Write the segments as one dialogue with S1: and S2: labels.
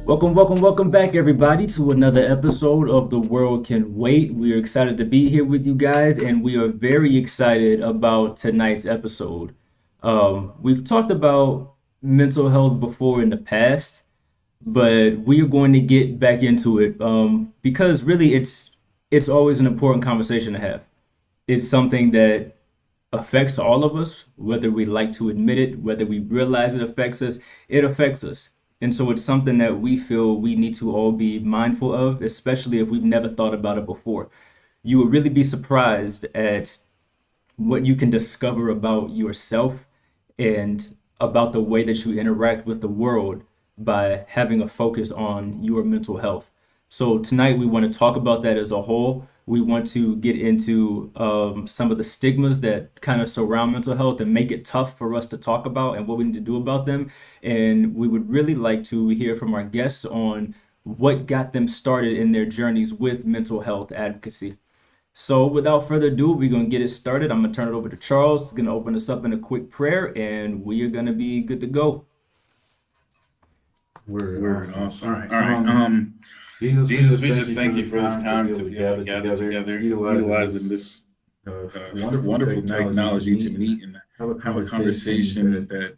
S1: Welcome back, everybody, to another episode of The World Can Wait. We are excited to be here with you guys, and we are very excited about tonight's episode. We've talked about mental health before in the past, but we are going to get back into it because really it's always an important conversation to have. It's something that affects all of us, whether we like to admit it, whether we realize it affects us. And so it's something that we feel we need to all be mindful of, especially if we've never thought about it before. You will really be surprised at what you can discover about yourself and about the way that you interact with the world by having a focus on your mental health. So tonight we want to talk about that as a whole. We want to get into some of the stigmas that kind of surround mental health and make it tough for us to talk about and what we need to do about them. And we would really like to hear from our guests on what got them started in their journeys with mental health advocacy. So without further ado, we're going to get it started. I'm going to turn it over to Charles. He's going to open us up in a quick prayer, and we are going to be good to go.
S2: Word,
S3: Word,
S2: awesome.
S3: awesome.
S2: All right.
S3: All right.
S2: Jesus, we just thank you for this time to be able to gather together, utilizing this wonderful technology to meet and
S3: have a
S2: have a conversation that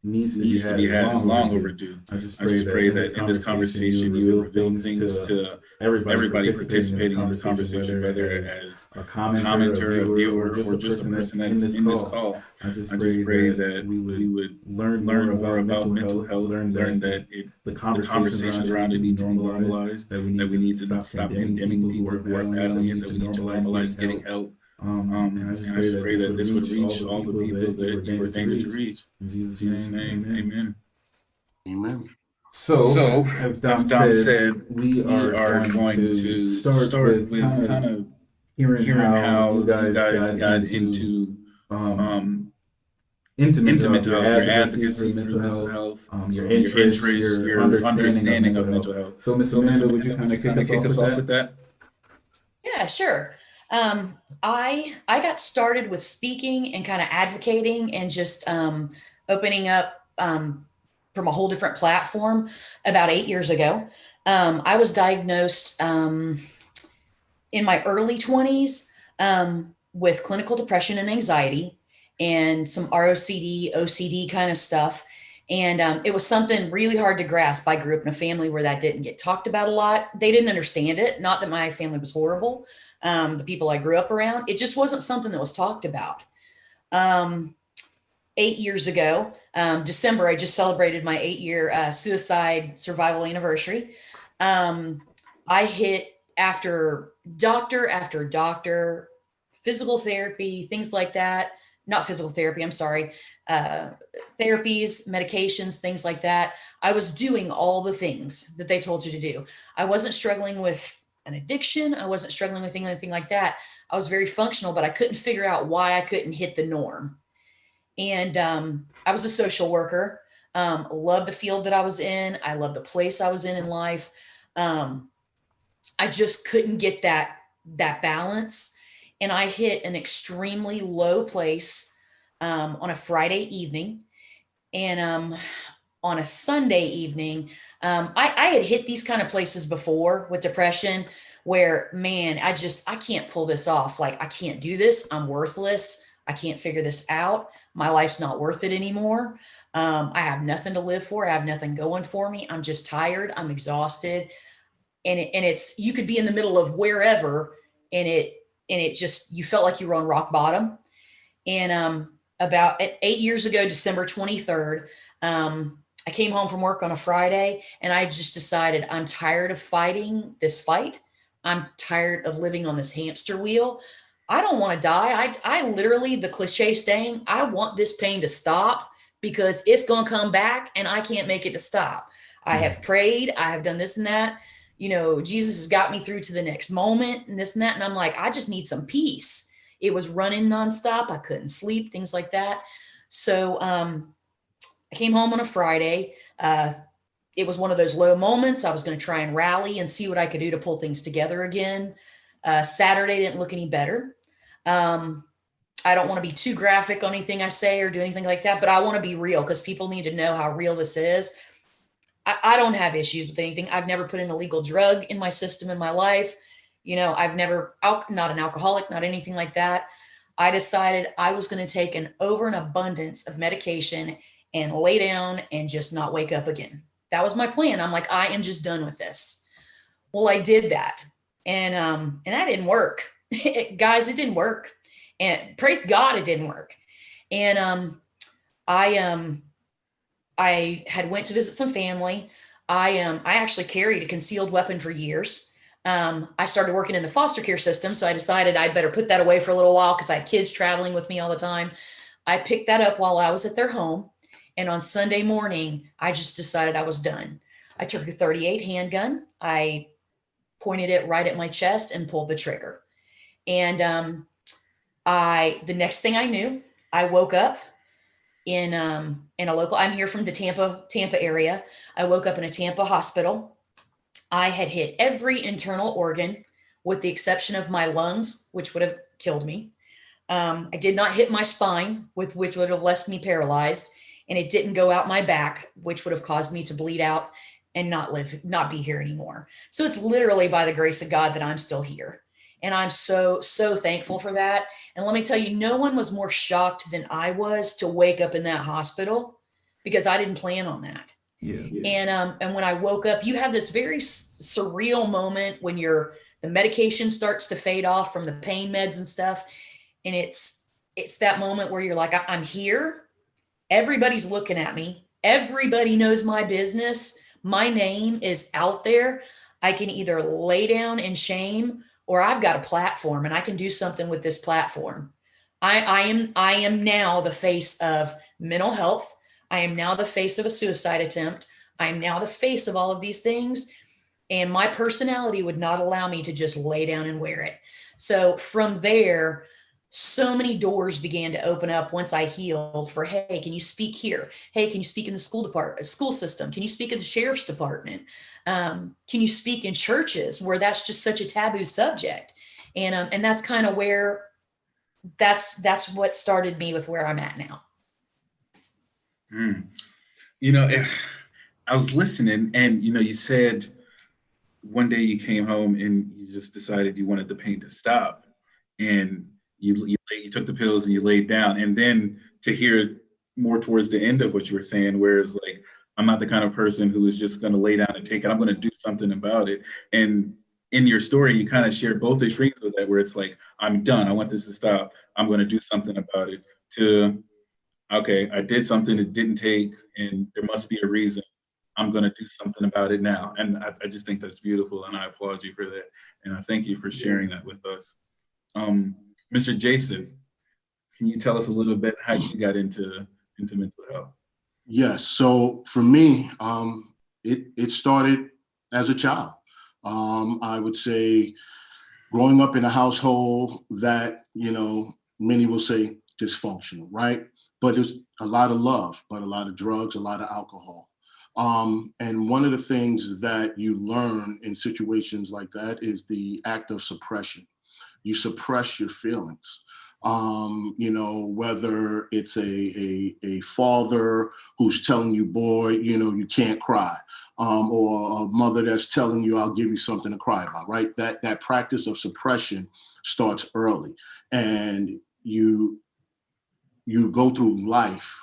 S3: needs
S2: needs to be had is long overdue.
S3: I just
S2: I just pray that in this conversation you would reveal things to everybody participating in this conversation, whether as
S3: a
S2: a commenter, a viewer, or just a person that's in this call.
S3: I just
S2: I just pray that
S3: we
S2: we
S3: would
S2: would
S3: learn
S2: more about mental health, learn that
S3: the
S2: the conversations around it need to be normalized, that we need to stop condemning people who are battling it, that we need to normalize getting help. And I just pray that this would reach all the people that you ordained it to reach.
S3: In
S2: In Jesus' name, amen.
S4: Amen.
S3: So, as
S2: As
S3: Dom
S2: Dom
S3: said,
S2: said,
S3: we
S2: we
S3: are going to start with kind of hearing
S2: hearing
S3: how
S2: how
S3: you
S2: you
S3: guys
S2: guys
S3: got
S2: got
S3: into
S2: um,
S3: into mental health,
S2: mental
S3: your
S2: health, your
S3: advocacy
S2: advocacy
S3: for
S2: for
S3: mental
S2: mental
S3: health,
S2: health,
S3: your
S2: your
S3: interests,
S2: interests,
S3: your
S2: your
S3: understanding of
S2: understanding of
S3: mental
S2: mental
S3: health.
S2: health.
S3: So, Miss
S2: So, Miss
S3: Amanda, would you
S2: Amanda,
S3: kind
S2: would
S3: of
S2: you
S3: kick
S2: kind of
S3: us
S2: kick
S3: off
S2: us
S3: with
S2: off
S3: that?
S2: with that?
S4: Yeah, sure. I got started with speaking and kind of advocating and just opening up from a whole different platform about 8 years ago. I was diagnosed in my early 20s with clinical depression and anxiety and some ROCD, OCD kind of stuff. And it was something really hard to grasp. I grew up in a family where that didn't get talked about a lot. They didn't understand it. Not that my family was horrible. The people I grew up around, it just wasn't something that was talked about. Um, 8 years ago, December, I just celebrated my 8 year suicide survival anniversary. Um, I hit after doctor, physical therapy, things like that. Not physical therapy, I'm sorry. Uh, Therapies, medications, things like that. I was doing all the things that they told you to do. I wasn't struggling with an addiction. I wasn't struggling with anything like that. I was very functional, but I couldn't figure out why I couldn't hit the norm. And I was a social worker. Loved the field that I was in. I loved the place I was in life. Um, I just couldn't get that balance, and I hit an extremely low place on a Friday evening, and on a Sunday evening, I had hit these kind of places before with depression, where man, I can't pull this off. Like I can't do this. I'm worthless. I can't figure this out. My life's not worth it anymore. I have nothing to live for. I have nothing going for me. I'm just tired. I'm exhausted, and it's you could be in the middle of wherever, and it just you felt like you were on rock bottom. And about 8 years ago, December 23rd, I came home from work on a Friday, and I just decided I'm tired of fighting this fight. I'm tired of living on this hamster wheel. I don't want to die. I literally, the cliche saying, I want this pain to stop because it's going to come back and I can't make it to stop. I have prayed. I have done this and that. Jesus has got me through to the next moment and this and that. And I'm like, I just need some peace. It was running nonstop. I couldn't sleep, things like that. So I came home on a Friday. It was one of those low moments. I was going to try and rally and see what I could do to pull things together again. Saturday didn't look any better. Um, I don't want to be too graphic on anything I say or do anything like that, but I want to be real because people need to know how real this is. I don't have issues with anything. I've never put an illegal drug in my system in my life. You know, I've never, not an alcoholic, not anything like that. I decided I was going to take an over an abundance of medication and lay down and just not wake up again. That was my plan. I'm like, I am just done with this. Well, I did that. And that didn't work. Guys, it didn't work. And praise God, it didn't work. And I had went to visit some family. I actually carried a concealed weapon for years. I started working in the foster care system, so I decided I'd better put that away for a little while because I had kids traveling with me all the time. I picked that up while I was at their home, and on Sunday morning, I just decided I was done. I took a 38 handgun. I pointed it right at my chest and pulled the trigger. And the next thing I knew, I woke up in a local. I'm here from the Tampa area. I woke up in a Tampa hospital. I had hit every internal organ with the exception of my lungs, which would have killed me. I did not hit my spine, which would have left me paralyzed, and it didn't go out my back, which would have caused me to bleed out and not be here anymore. So it's literally by the grace of God that I'm still here. And I'm so, so thankful for that. And let me tell you, no one was more shocked than I was to wake up in that hospital because I didn't plan on that.
S1: Yeah.
S4: And when I woke up, you have this very surreal moment when the medication starts to fade off from the pain meds and stuff. And it's that moment where you're like, I'm here. Everybody's looking at me. Everybody knows my business. My name is out there. I can either lay down in shame or I've got a platform and I can do something with this platform. I am now the face of mental health. I am now the face of a suicide attempt. I am now the face of all of these things. And my personality would not allow me to just lay down and wear it. So from there, so many doors began to open up once I healed for, hey, can you speak here? Hey, can you speak in the school system? Can you speak in the sheriff's department? Can you speak in churches where that's just such a taboo subject? And that's kind of where that's what started me with where I'm at now.
S2: You know, I was listening and, you know, you said one day you came home and you just decided you wanted the pain to stop and you took the pills and you laid down. And then to hear more towards the end of what you were saying, where it's like, I'm not the kind of person who is just going to lay down and take it. I'm going to do something about it. And in your story, you kind of share both extremes of that, where it's like, I'm done. I want this to stop. I'm going to do something about it. To, okay, I did something it didn't take, and there must be a reason. I'm going to do something about it now. And I just think that's beautiful, and I applaud you for that. And I thank you for sharing that with us. Mr. Jason, can you tell us a little bit how you got into mental health?
S3: Yes. So for me, it started as a child. I would say growing up in a household that, you know, many will say dysfunctional, right? But it was a lot of love, but a lot of drugs, a lot of alcohol. And one of the things that you learn in situations like that is the act of suppression. You suppress your feelings. You know, whether it's a father who's telling you, boy, you know, you can't cry, or a mother that's telling you, I'll give you something to cry about, right? That practice of suppression starts early, and you go through life,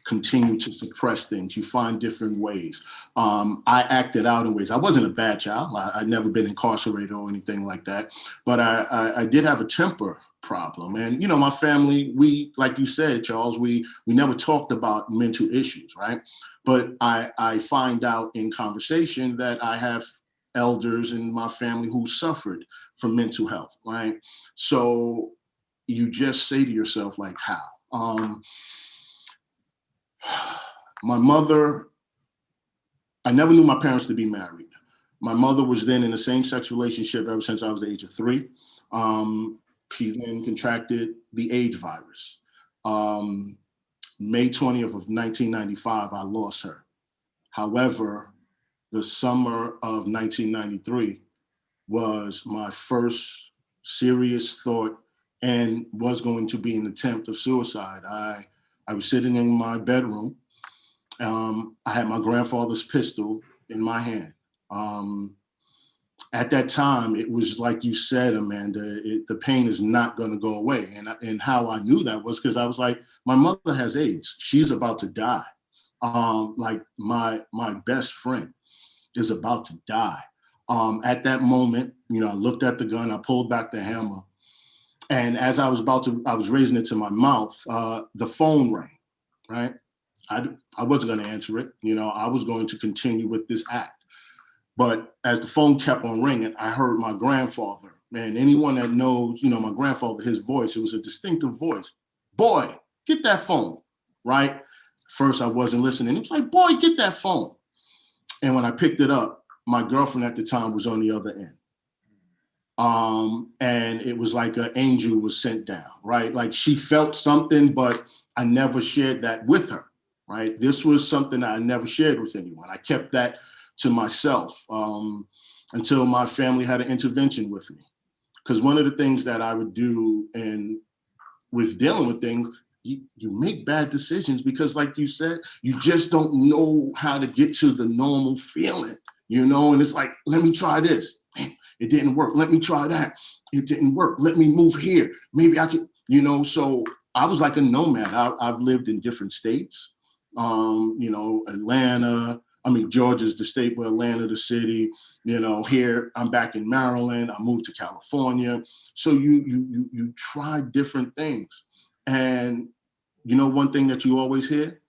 S3: continue to suppress things. You find different ways. I acted out in ways. I wasn't a bad child. I'd never been incarcerated or anything like that, but I did have a temper problem. And, you know, my family, we, like you said, Charles, we never talked about mental issues, right? But I find out in conversation that I have elders in my family who suffered from mental health, right? So you just say to yourself, like, how? My mother, I never knew my parents to be married. My mother was then in a same-sex relationship ever since I was the age of 3. She then contracted the AIDS virus. May 20th of 1995, I lost her. However, the summer of 1993 was my first serious thought and was going to be an attempt of suicide. I was sitting in my bedroom I had my grandfather's pistol in my hand. At that time, it was like you said, Amanda, the pain is not going to go away. And how I knew that was because I was like, my mother has AIDS. She's about to die. Like my best friend is about to die. At that moment, I looked at the gun, I pulled back the hammer. And as I was raising it to my mouth, the phone rang, right? I wasn't going to answer it. I was going to continue with this act. But as the phone kept on ringing, I heard my grandfather. Man, anyone that knows, my grandfather, his voice, it was a distinctive voice. Boy, get that phone, right? First, I wasn't listening. He was like, boy, get that phone. And when I picked it up, my girlfriend at the time was on the other end. And it was like an angel was sent down, right? Like she felt something, but I never shared that with her, right? This was something that I never shared with anyone. I kept that to myself until my family had an intervention with me. Because one of the things that I would do and with dealing with things, you make bad decisions because like you said, you just don't know how to get to the normal feeling, and it's like, let me try this. Man, it didn't work. Let me try that. It didn't work. Let me move here. Maybe I could, so I was like a nomad. I've lived in different states, Atlanta, Georgia's the state, but Atlanta, the city, here I'm back in Maryland. I moved to California. So you try different things. And one thing that you always hear,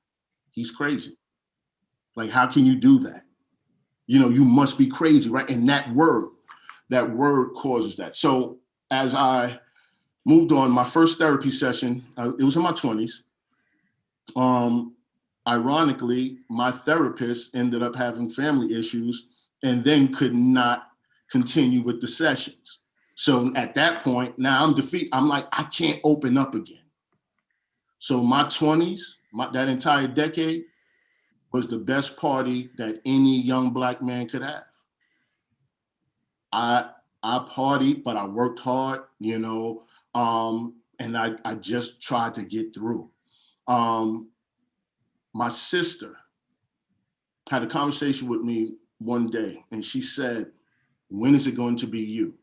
S3: he's crazy. Like, how can you do that? You must be crazy, right? And that word causes that. So as I moved on, my first therapy session, it was in my 20s. Ironically, my therapist ended up having family issues and then could not continue with the sessions. So at that point, now I'm defeated. I'm like, I can't open up again. So my 20s, that entire decade was the best party that any young Black man could have. I partied, but I worked hard, and I just tried to get through. My sister had a conversation with me one day, and she said, when is it going to be you?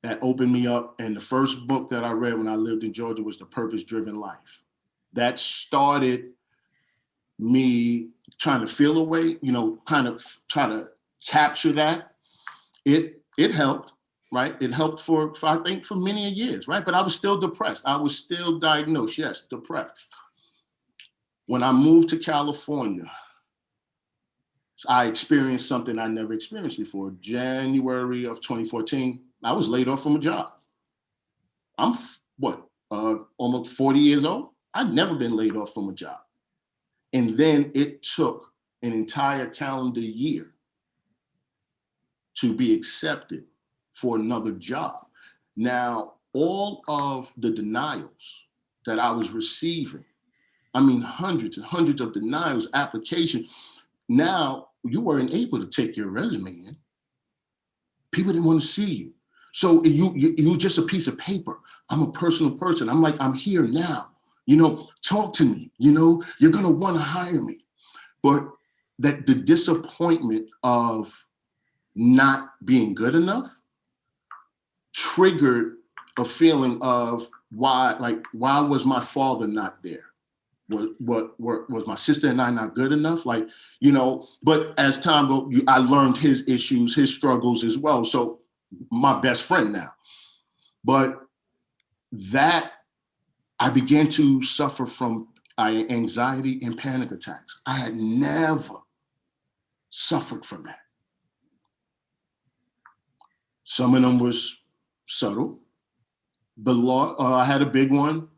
S3: That opened me up. And the first book that I read when I lived in Georgia was The Purpose-Driven Life. That started me trying to feel a way, kind of try to capture that. It helped, right? It helped for I think for many years, right? But I was still depressed. I was still diagnosed, yes, depressed. When I moved to California, I experienced something I never experienced before. January of 2014, I was laid off from a job. I'm almost 40 years old. I'd never been laid off from a job. And then it took an entire calendar year to be accepted for another job. Now, all of the denials that I was receiving, hundreds and hundreds of denials, applications. Now, you weren't able to take your resume in. People didn't want to see you. So you were just a piece of paper. I'm a personal person. I'm like, I'm here now. Talk to me. You're going to want to hire me. But that the disappointment of not being good enough triggered a feeling of why was my father not there? Was my sister and I not good enough? But as time goes, I learned his issues, his struggles as well. So my best friend now. But that I began to suffer from anxiety and panic attacks. I had never suffered from that. Some of them was subtle. I had a big one.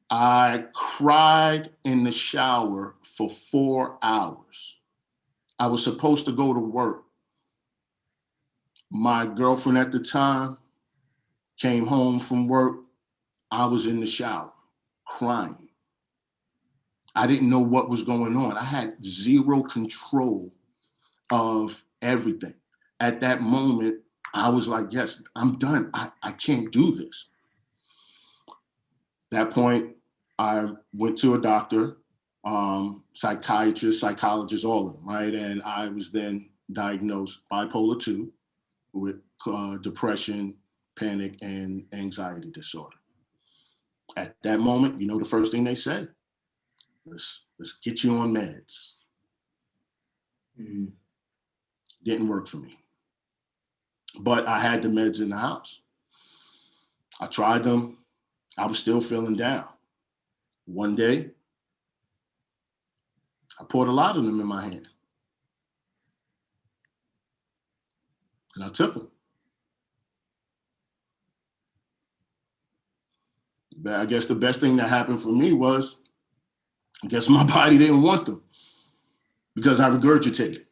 S3: I cried in the shower for 4 hours. I was supposed to go to work. My girlfriend at the time came home from work. I was in the shower crying. I didn't know what was going on. I had zero control of everything. At that moment, I was like, yes, I'm done. I can't do this. At that point, I went to a doctor, psychiatrist, psychologist, all of them, right? And I was then diagnosed bipolar 2 with depression, panic, and anxiety disorder. At that moment, you know, the first thing they said, let's get you on meds. Didn't work for me. But I had the meds in the house. I tried them. I was still feeling down. One day, I poured a lot of them in my hand. And I took them. But I guess the best thing that happened for me was, I guess my body didn't want them because I regurgitated.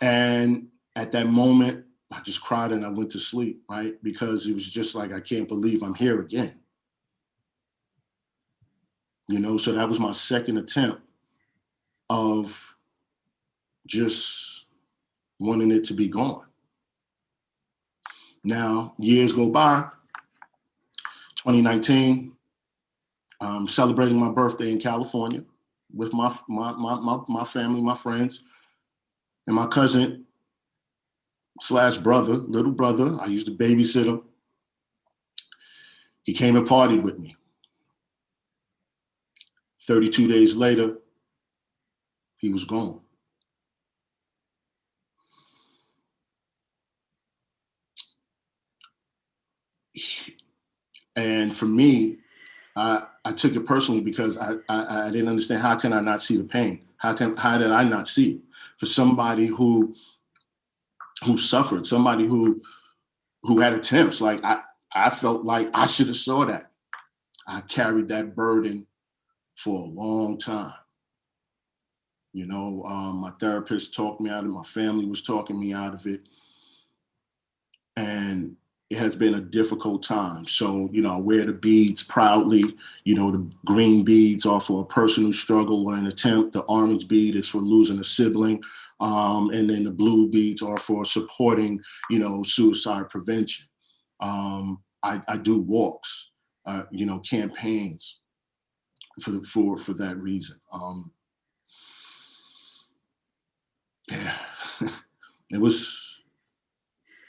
S3: And at that moment, I just cried and I went to sleep, right? Because it was just like, I can't believe I'm here again. You know, so that was my second attempt of just wanting it to be gone. Now, years go by, 2019, I'm celebrating my birthday in California with my family, my friends, and my cousin / brother, little brother. I used to babysit him. He came and partied with me. 32 days later, he was gone. And for me, I took it personally because I didn't understand, how can I not see the pain? How did I not see it? For somebody who suffered, somebody who had attempts, like I felt like I should have saw that. I carried that burden for a long time. You know, my therapist talked me out of it. My family was talking me out of it. And it has been a difficult time. So, you know, I wear the beads proudly. You know, the green beads are for a personal struggle or an attempt. The orange bead is for losing a sibling. And then the blue beads are for supporting, you know, suicide prevention. I do walks, you know, campaigns for that reason. Yeah,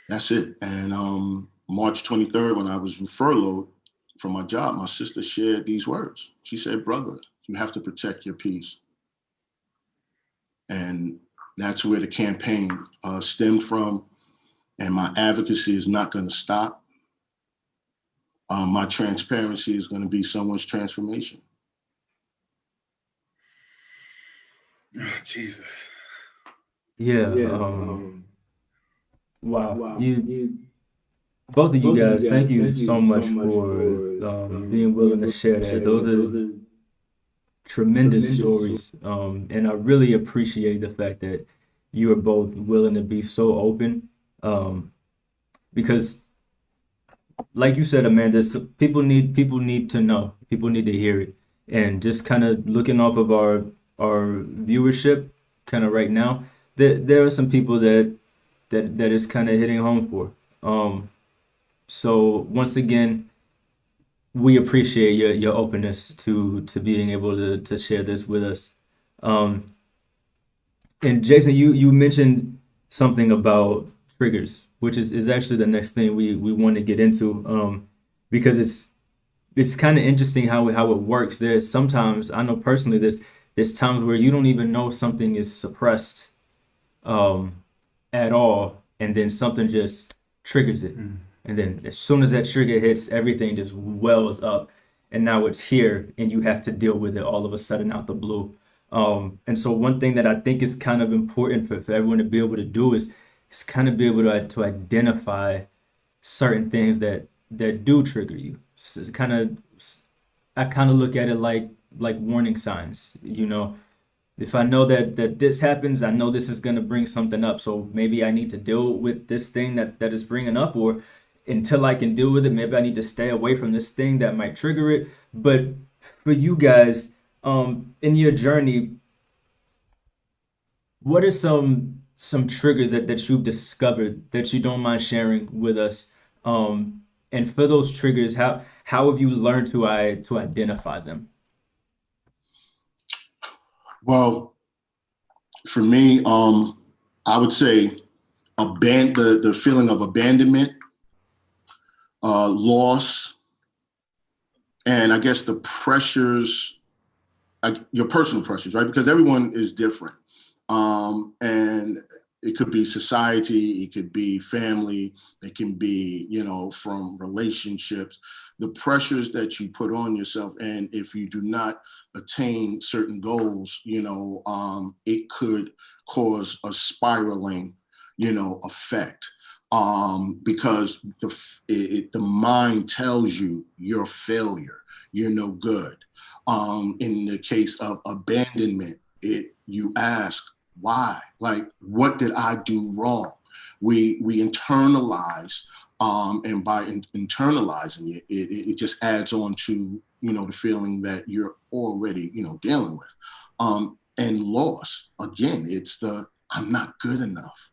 S3: that's it. And March 23rd, when I was furloughed from my job, my sister shared these words. She said, "Brother, you have to protect your peace." And that's where the campaign stemmed from. And my advocacy is not going to stop. My transparency is going to be someone's transformation.
S2: Oh, Jesus.
S1: Yeah. Wow. You both of you guys, thank you so much for being willing to share that. Those are tremendous stories. And I really appreciate the fact that you are both willing to be so open. Because like you said, Amanda, people need to know. People need to hear it. And just kind of looking off of our viewership kind of right now, there are some people that is kind of hitting home for. So once again, we appreciate your openness to being able to share this with us. And Jason, you mentioned something about triggers, which is actually the next thing we want to get into, because it's kind of interesting how it works. There's sometimes, I know personally, there's times where you don't even know something is suppressed at all, and then something just triggers it. And then as soon as that trigger hits, everything just wells up, and now it's here, and you have to deal with it all of a sudden out the blue. And so one thing that I think is kind of important for everyone to be able to do is kind of be able to identify certain things that do trigger you. So I kind of look at it like warning signs. You know, if I know that this happens, I know this is going to bring something up. So maybe I need to deal with this thing that is bringing up, or until I can deal with it, maybe I need to stay away from this thing that might trigger it. But for you guys, in your journey, what are some triggers that you've discovered that you don't mind sharing with us? And for those triggers, how how have you learned to identify them?
S3: Well, for me, I would say the feeling of abandonment, loss, and I guess the pressures, your personal pressures, right? Because everyone is different. And it could be society, it could be family, it can be, from relationships, the pressures that you put on yourself. And if you do not attain certain goals, it could cause a spiraling, effect. Because the mind tells you you're a failure, you're no good. In the case of abandonment, you ask, why? Like, what did I do wrong? We internalize, and by internalizing it, it just adds on to, the feeling that you're already, dealing with. And loss, again, it's I'm not good enough.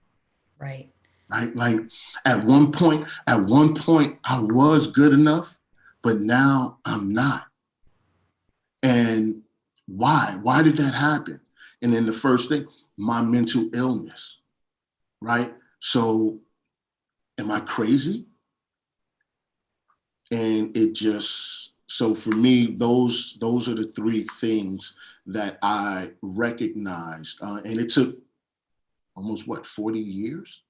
S4: Right.
S3: Right? Like at one point I was good enough, but now I'm not. And why? Why did that happen? And then the first thing, my mental illness, right? So am I crazy? And so for me, those are the three things that I recognized. And it took almost 40 years,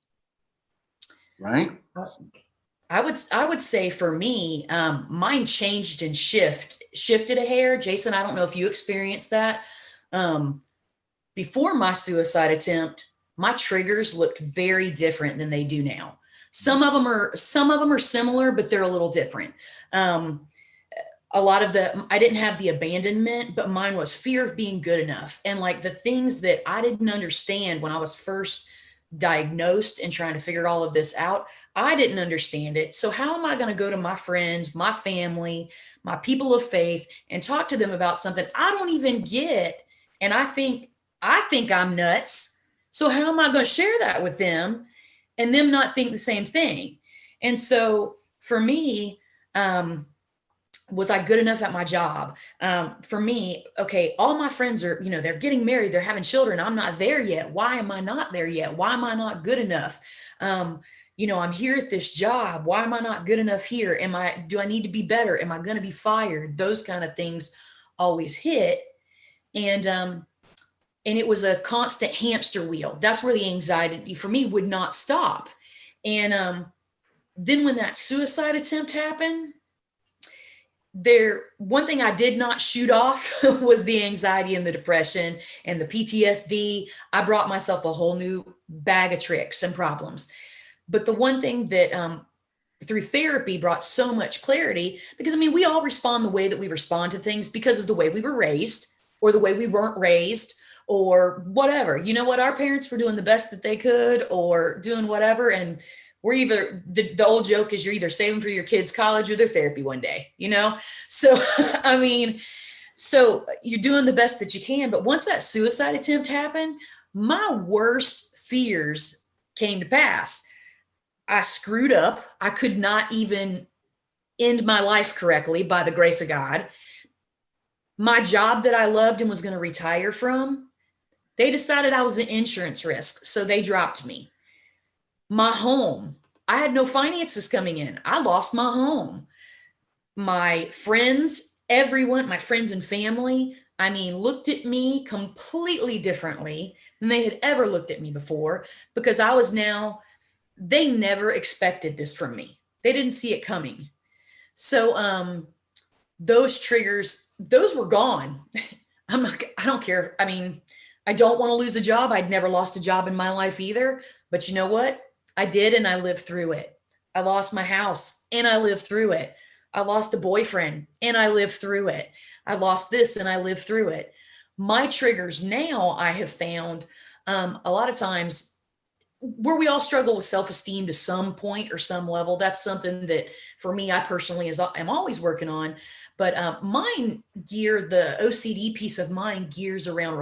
S3: right?
S4: I would say for me, mine changed and shifted a hair. Jason, I don't know if you experienced that. Before my suicide attempt, my triggers looked very different than they do now. Some of them are similar, but they're a little different. A lot of I didn't have the abandonment, but mine was fear of being good enough. And like the things that I didn't understand when I was first diagnosed and trying to figure all of this out, I didn't understand it. So how am I going to go to my friends, my family, my people of faith and talk to them about something I don't even get? And I think I'm nuts. So how am I going to share that with them and them not think the same thing? And so for me, was I good enough at my job? For me, okay, all my friends are, they're getting married, they're having children. I'm not there yet. Why am I not there yet? Why am I not good enough? I'm here at this job. Why am I not good enough here? Do I need to be better? Am I going to be fired? Those kind of things always hit. And it was a constant hamster wheel. That's where the anxiety for me would not stop. And then when that suicide attempt happened, one thing I did not shoot off was the anxiety and the depression and the PTSD. I brought myself a whole new bag of tricks and problems. But the one thing that through therapy brought so much clarity, because we all respond the way that we respond to things because of the way we were raised or the way we weren't raised or whatever. You know what? Our parents were doing the best that they could or doing whatever. And we're either, the old joke is you're either saving for your kids' college or their therapy one day, So, so you're doing the best that you can. But once that suicide attempt happened, my worst fears came to pass. I screwed up. I could not even end my life correctly by the grace of God. My job that I loved and was going to retire from, they decided I was an insurance risk. So they dropped me. My home, I had no finances coming in. I lost my home. My friends, everyone, my friends and family, looked at me completely differently than they had ever looked at me before because they never expected this from me. They didn't see it coming. So those triggers, those were gone. I don't care. I don't want to lose a job. I'd never lost a job in my life either. But you know what? I did, and I lived through it. I lost my house, and I lived through it. I lost a boyfriend, and I lived through it. I lost this, and I lived through it. My triggers now, I have found a lot of times where we all struggle with self-esteem to some point or some level. That's something that for me, I personally am always working on. But the OCD piece of mine gears around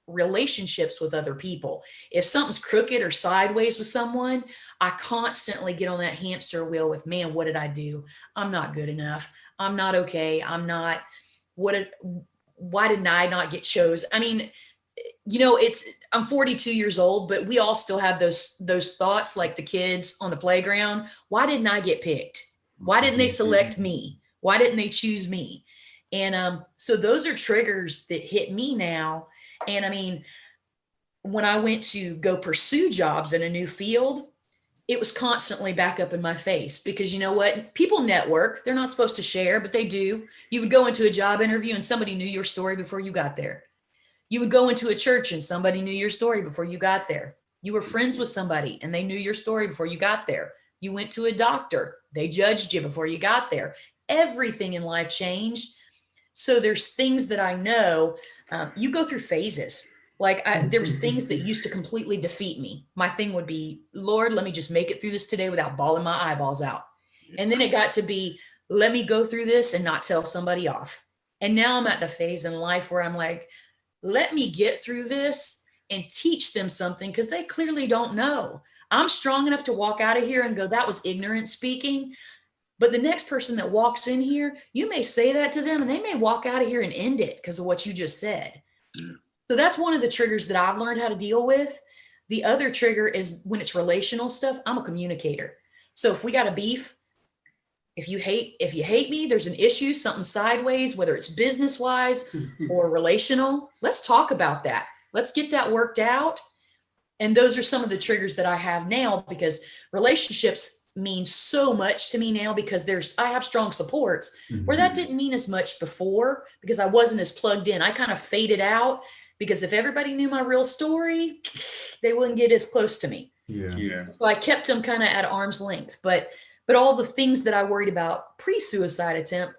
S4: relationships with other people. If something's crooked or sideways with someone, I constantly get on that hamster wheel with, man, what did I do? I'm not good enough. I'm not okay. I'm not, why didn't I not get chosen? I mean, I'm 42 years old, but we all still have those thoughts like the kids on the playground. Why didn't I get picked? Why didn't they select me? Why didn't they choose me? And so those are triggers that hit me now. And I mean, when I went to go pursue jobs in a new field, it was constantly back up in my face because you know what? People network. They're not supposed to share, but they do. You would go into a job interview and somebody knew your story before you got there. You would go into a church and somebody knew your story before you got there. You were friends with somebody and they knew your story before you got there. You went to a doctor. They judged you before you got there. Everything in life changed. So there's things that I know. You go through phases. Like there was things that used to completely defeat me. My thing would be, Lord, let me just make it through this today without bawling my eyeballs out. And then it got to be, let me go through this and not tell somebody off. And now I'm at the phase in life where I'm like, let me get through this and teach them something because they clearly don't know. I'm strong enough to walk out of here and go, that was ignorant speaking. But the next person that walks in here, you may say that to them and they may walk out of here and end it because of what you just said.
S3: Yeah.
S4: So that's one of the triggers that I've learned how to deal with. The other trigger is when it's relational stuff, I'm a communicator. So if we got a beef, if you hate me, there's an issue, something sideways, whether it's business wise or relational, let's talk about that. Let's get that worked out. And those are some of the triggers that I have now because relationships mean so much to me now because I have strong supports where that didn't mean as much before because I wasn't as plugged in. I kind of faded out because if everybody knew my real story, they wouldn't get as close to me.
S2: Yeah.
S4: So I kept them kind of at arm's length, but all the things that I worried about pre-suicide attempt,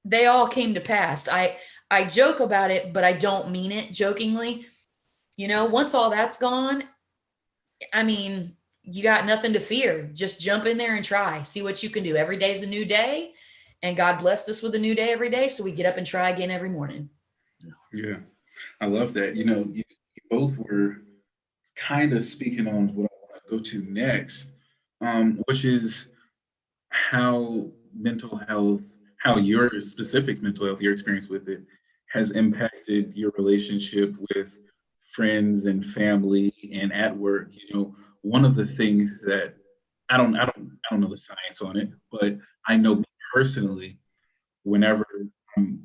S4: they all came to pass. I joke about it, but I don't mean it jokingly. Once all that's gone, I mean, you got nothing to fear. Just jump in there and try, see what you can do. Every day's a new day and God blessed us with a new day every day. So we get up and try again every morning.
S2: Yeah. I love that. You both were kind of speaking on what I want to go to next, which is how your specific mental health, your experience with it has impacted your relationship with friends and family and at work. One of the things that I don't know the science on it, but I know me personally, whenever I'm,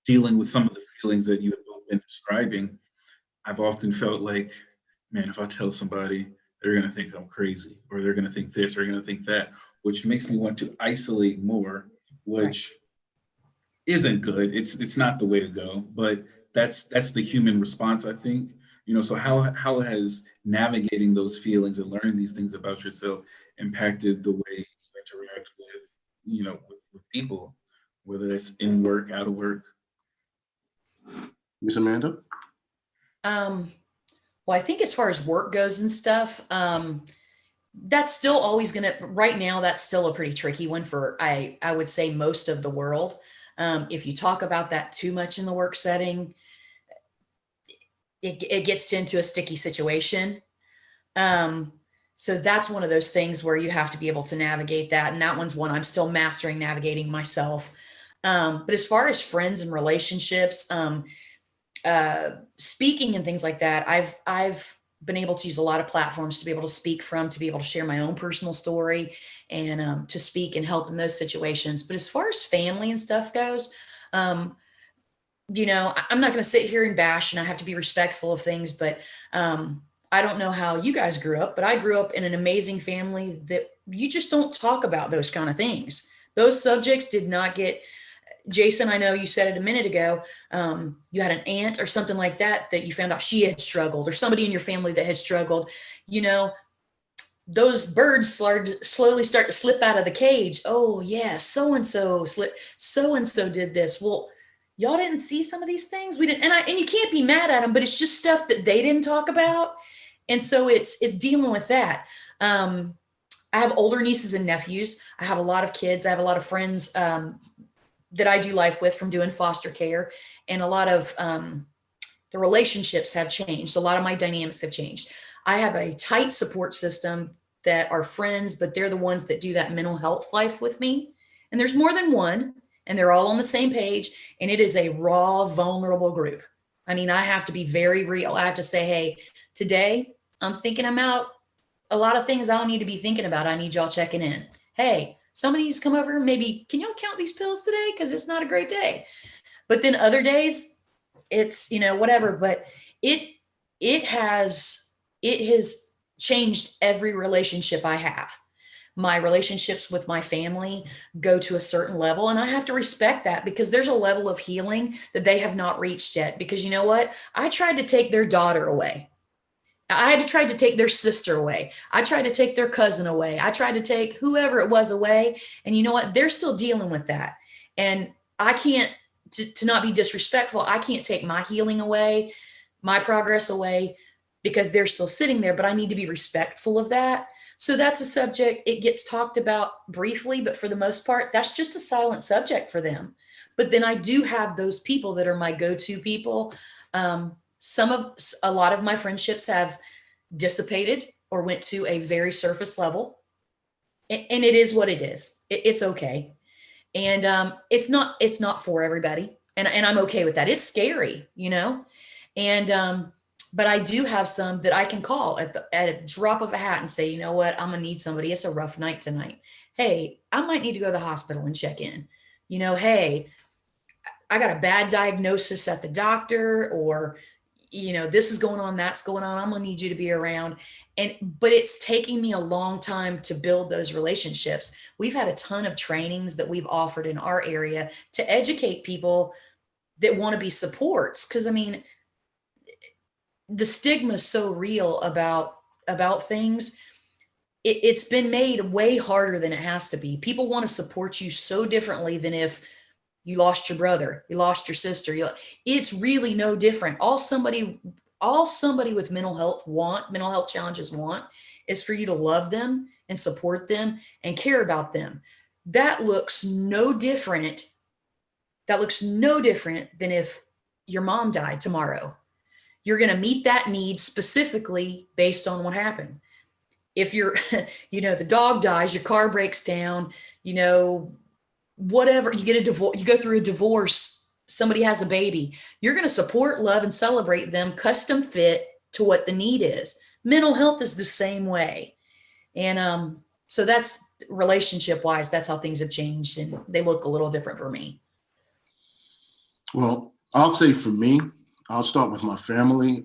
S2: dealing with some of the feelings that you have both been describing, I've often felt like, man, if I tell somebody, they're going to think I'm crazy, or they're going to think this, or they're going to think that, which makes me want to isolate more, which isn't good. It's not the way to go, but that's the human response, I think. So how has navigating those feelings and learning these things about yourself impacted the way you interact with people, whether it's in work, out of work?
S3: Miss Amanda?
S4: Well, I think as far as work goes and stuff, that's still always right now, that's still a pretty tricky one for, I would say most of the world. If you talk about that too much in the work setting, it gets into a sticky situation. So that's one of those things where you have to be able to navigate that. And that one's one I'm still mastering navigating myself. But as far as friends and relationships, speaking and things like that, I've been able to use a lot of platforms to be able to speak from, to be able to share my own personal story and to speak and help in those situations. But as far as family and stuff goes, I'm not going to sit here and bash, and I have to be respectful of things, but I don't know how you guys grew up, but I grew up in an amazing family that you just don't talk about those kind of things. Those subjects did not get, Jason, I know you said it a minute ago, you had an aunt or something like that you found out she had struggled, or somebody in your family that had struggled. Those birds slowly start to slip out of the cage. Oh yeah, so-and-so did this. Well, y'all didn't see some of these things. We didn't, and you can't be mad at them, but it's just stuff that they didn't talk about. And so it's dealing with that. I have older nieces and nephews. I have a lot of kids. I have a lot of friends that I do life with from doing foster care, and a lot of The relationships have changed. A lot of my dynamics have changed. I have a tight support system that are friends, but they're the ones that do that mental health life with me. And there's more than one, and they're all on the same page. And it is a raw, vulnerable group. I mean, I have to be very real. I have to say, hey, today I'm thinking about a lot of things I don't need to be thinking about. I need y'all checking in. Hey, somebody needs to come over. Maybe, can y'all count these pills today? Because it's not a great day. But then other days, it's, whatever. But it has changed every relationship I have. My relationships with my family go to a certain level, and I have to respect that because there's a level of healing that they have not reached yet. Because you know what? I tried to take their daughter away. I had to try to take their sister away. I tried to take their cousin away. I tried to take whoever it was away. And you know what? They're still dealing with that. And I can't, to not be disrespectful, I can't take my healing away, my progress away, because they're still sitting there, but I need to be respectful of that. So that's a subject, it gets talked about briefly, but for the most part, that's just a silent subject for them. But then I do have those people that are my go-to people. A lot of my friendships have dissipated or went to a very surface level, and it is what it is. It's okay. And it's not for everybody. And I'm okay with that. It's scary, and but I do have some that I can call at a drop of a hat and say, you know what, I'm gonna need somebody. It's a rough night tonight. Hey, I might need to go to the hospital and check in. Hey, I got a bad diagnosis at the doctor, or this is going on, that's going on. I'm gonna need you to be around. But it's taking me a long time to build those relationships. We've had a ton of trainings that we've offered in our area to educate people that want to be supports. Because I mean, the stigma is so real about things. It's been made way harder than it has to be. People want to support you so differently than if you lost your brother, you lost your sister. It's really no different. All somebody with mental health challenges want is for you to love them and support them and care about them. That looks no different. That looks no different than if your mom died tomorrow. You're going to meet that need specifically based on what happened. If you're, the dog dies, your car breaks down, whatever, you get a divorce, you go through a divorce, somebody has a baby, you're going to support, love, and celebrate them custom fit to what the need is. Mental health is the same way. And so that's relationship wise, that's how things have changed, and they look a little different for me.
S3: Well, I'll say for me, I'll start with my family.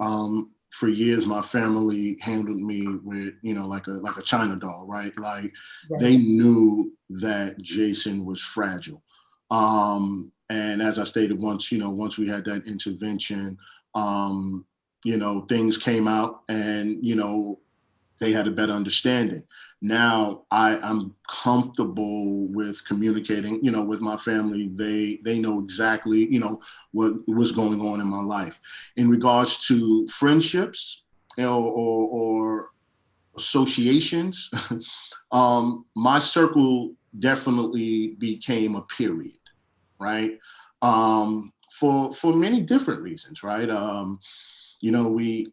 S3: For years, my family handled me with, like a China doll, right? Like They knew that Jason was fragile. And as I stated once, once we had that intervention, things came out and, they had a better understanding. Now I'm comfortable with communicating, with my family. They know exactly, what was going on in my life. In regards to friendships, or associations, my circle definitely became a period, right? For many different reasons, right?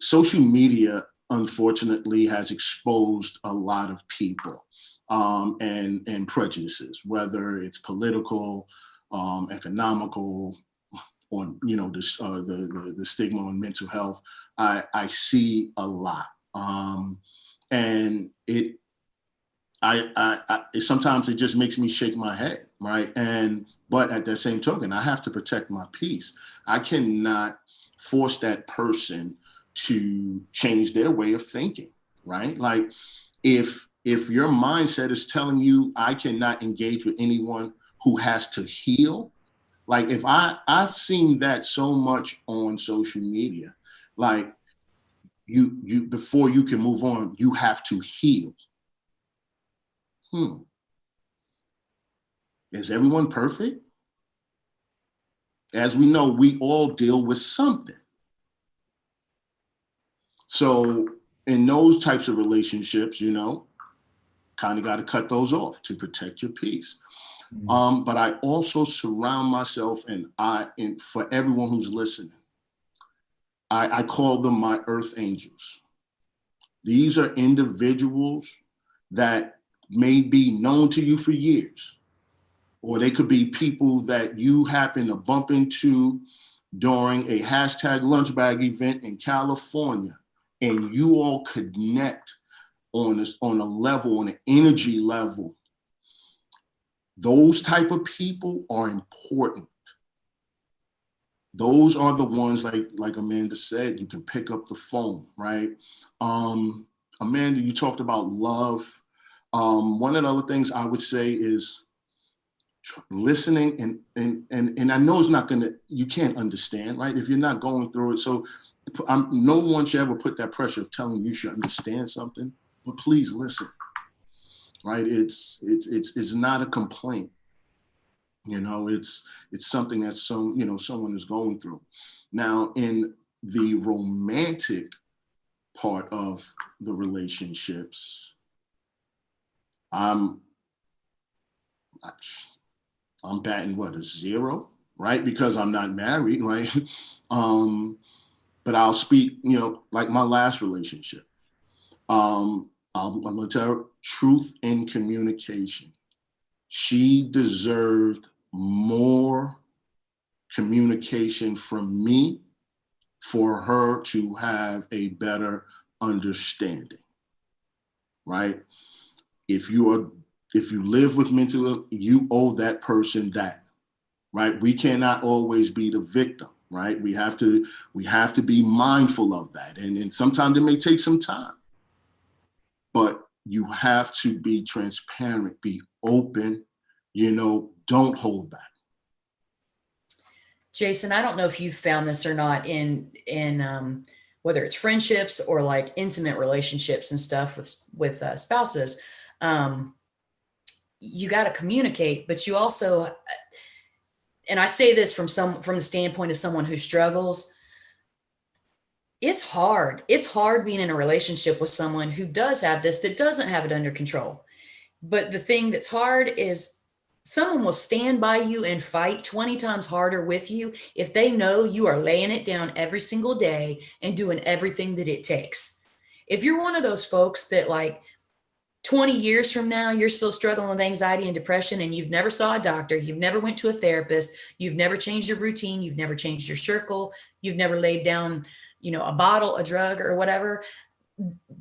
S3: Social media unfortunately has exposed a lot of people and prejudices, whether it's political, economical, or the stigma on mental health. I see a lot, and it sometimes it just makes me shake my head, right? But at that same token, I have to protect my peace. I cannot force that person to change their way of thinking, right? Like if your mindset is telling you I cannot engage with anyone who has to heal, like if I've seen that so much on social media, like you before you can move on, you have to heal. Is everyone perfect? As we know, we all deal with something. So in those types of relationships, kind of got to cut those off to protect your peace. But I also surround myself, and for everyone who's listening, I call them my earth angels. These are individuals that may be known to you for years, or they could be people that you happen to bump into during a hashtag lunch bag event in California, and you all connect on a level, on an energy level. Those type of people are important. Those are the ones, like Amanda said, you can pick up the phone, right? Amanda, you talked about love. One of the other things I would say is listening, and I know it's not you can't understand, right? If you're not going through it. So no one should ever put that pressure of telling you should understand something, but please listen, right? It's not a complaint. It's something that someone is going through. Now, in the romantic part of the relationships, I'm batting a 0, right? Because I'm not married, right? But I'll speak, like my last relationship. I'm gonna tell her, truth in communication. She deserved more communication from me for her to have a better understanding, right? If you live with mental illness, you owe that person that, right? We cannot always be the victim, right? We have to be mindful of that. And sometimes it may take some time, but you have to be transparent, be open, don't hold back.
S4: Jason, I don't know if you've found this or not in whether it's friendships or like intimate relationships and stuff with spouses. You got to communicate, but you also, and I say this from the standpoint of someone who struggles. It's hard. It's hard being in a relationship with someone who does have this, that doesn't have it under control. But the thing that's hard is someone will stand by you and fight 20 times harder with you if they know you are laying it down every single day and doing everything that it takes. If you're one of those folks that like 20 years from now, you're still struggling with anxiety and depression and you've never saw a doctor, you've never went to a therapist, you've never changed your routine, you've never changed your circle, you've never laid down, a bottle, a drug or whatever,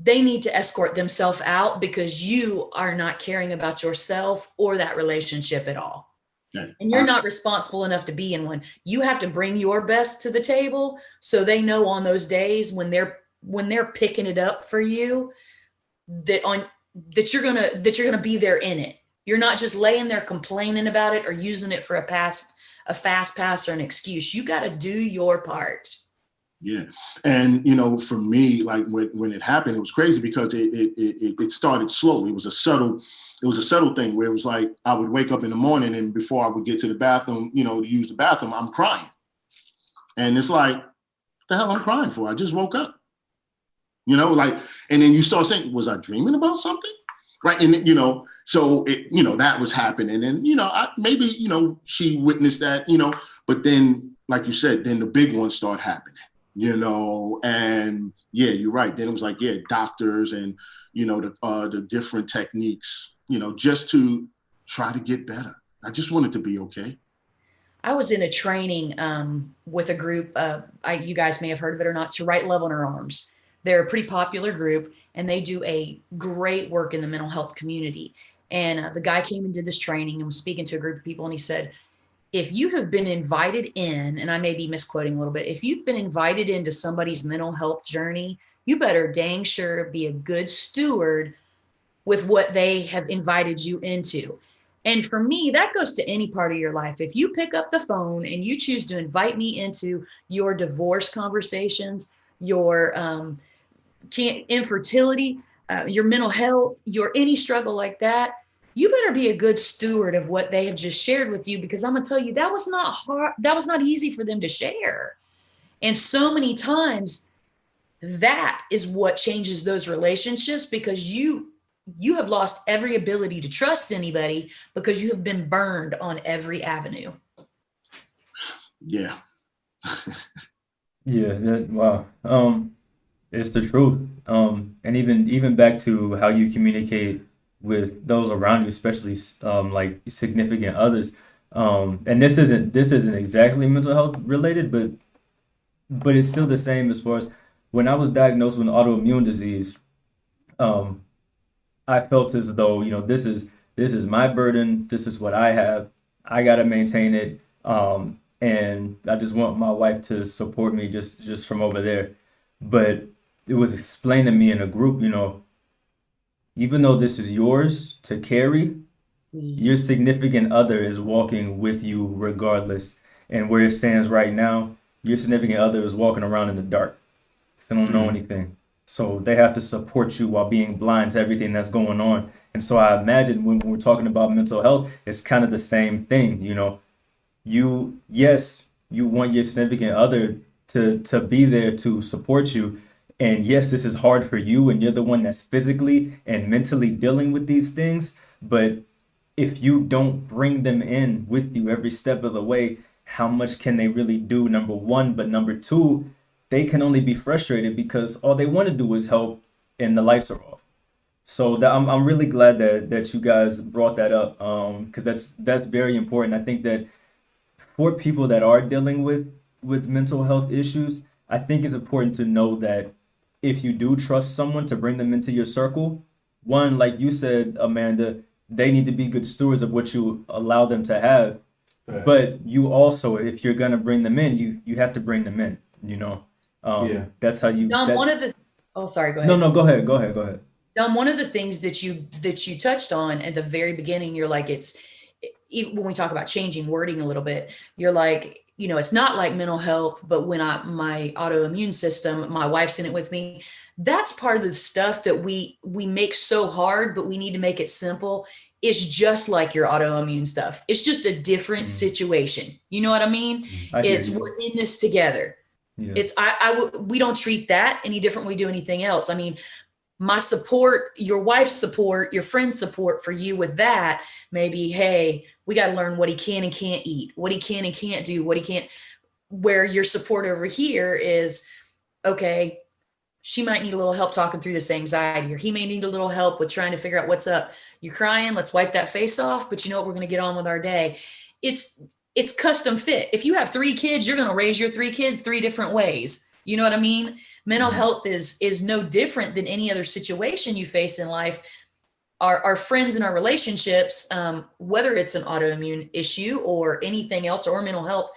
S4: they need to escort themselves out because you are not caring about yourself or that relationship at all. Okay. And you're not responsible enough to be in one. You have to bring your best to the table so they know on those days when they're picking it up for you that you're gonna be there in it. You're not just laying there complaining about it or using it for a fast pass or an excuse. You got to do your part.
S3: Yeah. And, for me, like when it happened, it was crazy because it started slowly. It was a subtle thing where it was like, I would wake up in the morning and before I would get to the bathroom, to use the bathroom, I'm crying. And it's like, what the hell I'm crying for? I just woke up, and then you start saying, was I dreaming about something? Right. And, so that was happening. And, maybe, she witnessed that, but then, like you said, then the big ones start happening. And yeah, you're right. Then it was like, yeah, doctors and, the different techniques, just to try to get better. I just wanted to be okay.
S4: I was in a training with a group, you guys may have heard of it or not, To Right Love on Her Arms. They're a pretty popular group and they do a great work in the mental health community. And the guy came and did this training and was speaking to a group of people. And he said, if you have been invited in, and I may be misquoting a little bit, if you've been invited into somebody's mental health journey, you better dang sure be a good steward with what they have invited you into. And for me, that goes to any part of your life. If you pick up the phone and you choose to invite me into your divorce conversations, your infertility, your mental health, your any struggle like that, you better be a good steward of what they have just shared with you, because I'm gonna tell you, that was not hard. That was not easy for them to share. And so many times that is what changes those relationships, because you have lost every ability to trust anybody because you have been burned on every avenue.
S3: Yeah.
S1: Yeah, wow. It's the truth. And even back to how you communicate with those around you, especially like significant others. And this isn't exactly mental health related, but it's still the same as far as when I was diagnosed with autoimmune disease. Um, I felt as though, this is my burden. This is what I have. I gotta maintain it. And I just want my wife to support me just from over there. But it was explained to me in a group, even though this is yours to carry, your significant other is walking with you regardless. And where it stands right now, your significant other is walking around in the dark. 'Cause they don't know anything. So they have to support you while being blind to everything that's going on. And so I imagine when we're talking about mental health, it's kind of the same thing. Yes, you want your significant other to be there to support you. And yes, this is hard for you, and you're the one that's physically and mentally dealing with these things. But if you don't bring them in with you every step of the way, how much can they really do? Number one, but number two, they can only be frustrated because all they want to do is help, and the lights are off. So I'm really glad that you guys brought that up, because that's very important. I think that for people that are dealing with mental health issues, I think it's important to know that if you do trust someone to bring them into your circle, one, like you said, Amanda, they need to be good stewards of what you allow them to have. But you also, if you're gonna bring them in, you have to bring them in.
S2: Yeah.
S1: That's how you
S4: Dom,
S1: that.
S4: one of the oh, sorry, go
S1: No,
S4: ahead.
S1: no, go ahead.
S4: Dom, one of the things that you touched on at the very beginning, you're like, when we talk about changing wording a little bit, you're like, it's not like mental health, but when my autoimmune system, my wife's in it with me. That's part of the stuff that we make so hard, but we need to make it simple. It's just like your autoimmune stuff. It's just a different
S1: Mm,
S4: situation. You know what I mean?
S1: I hear
S4: It's
S1: you.
S4: we're in this together.
S1: Yeah.
S4: We don't treat that any different than we do anything else. I mean, my support, your wife's support, your friend's support for you with that, maybe, hey, we got to learn what he can and can't eat, what he can and can't do, what he can't, where your support over here is, okay, she might need a little help talking through this anxiety, or he may need a little help with trying to figure out what's up. You're crying, let's wipe that face off, but you know what, we're going to get on with our day. It's custom fit. If you have 3 kids, you're going to raise your 3 kids 3 different ways. You know what I mean? Mental
S1: Mhm.
S4: health is no different than any other situation you face in life. Our friends and our relationships, whether it's an autoimmune issue or anything else or mental health,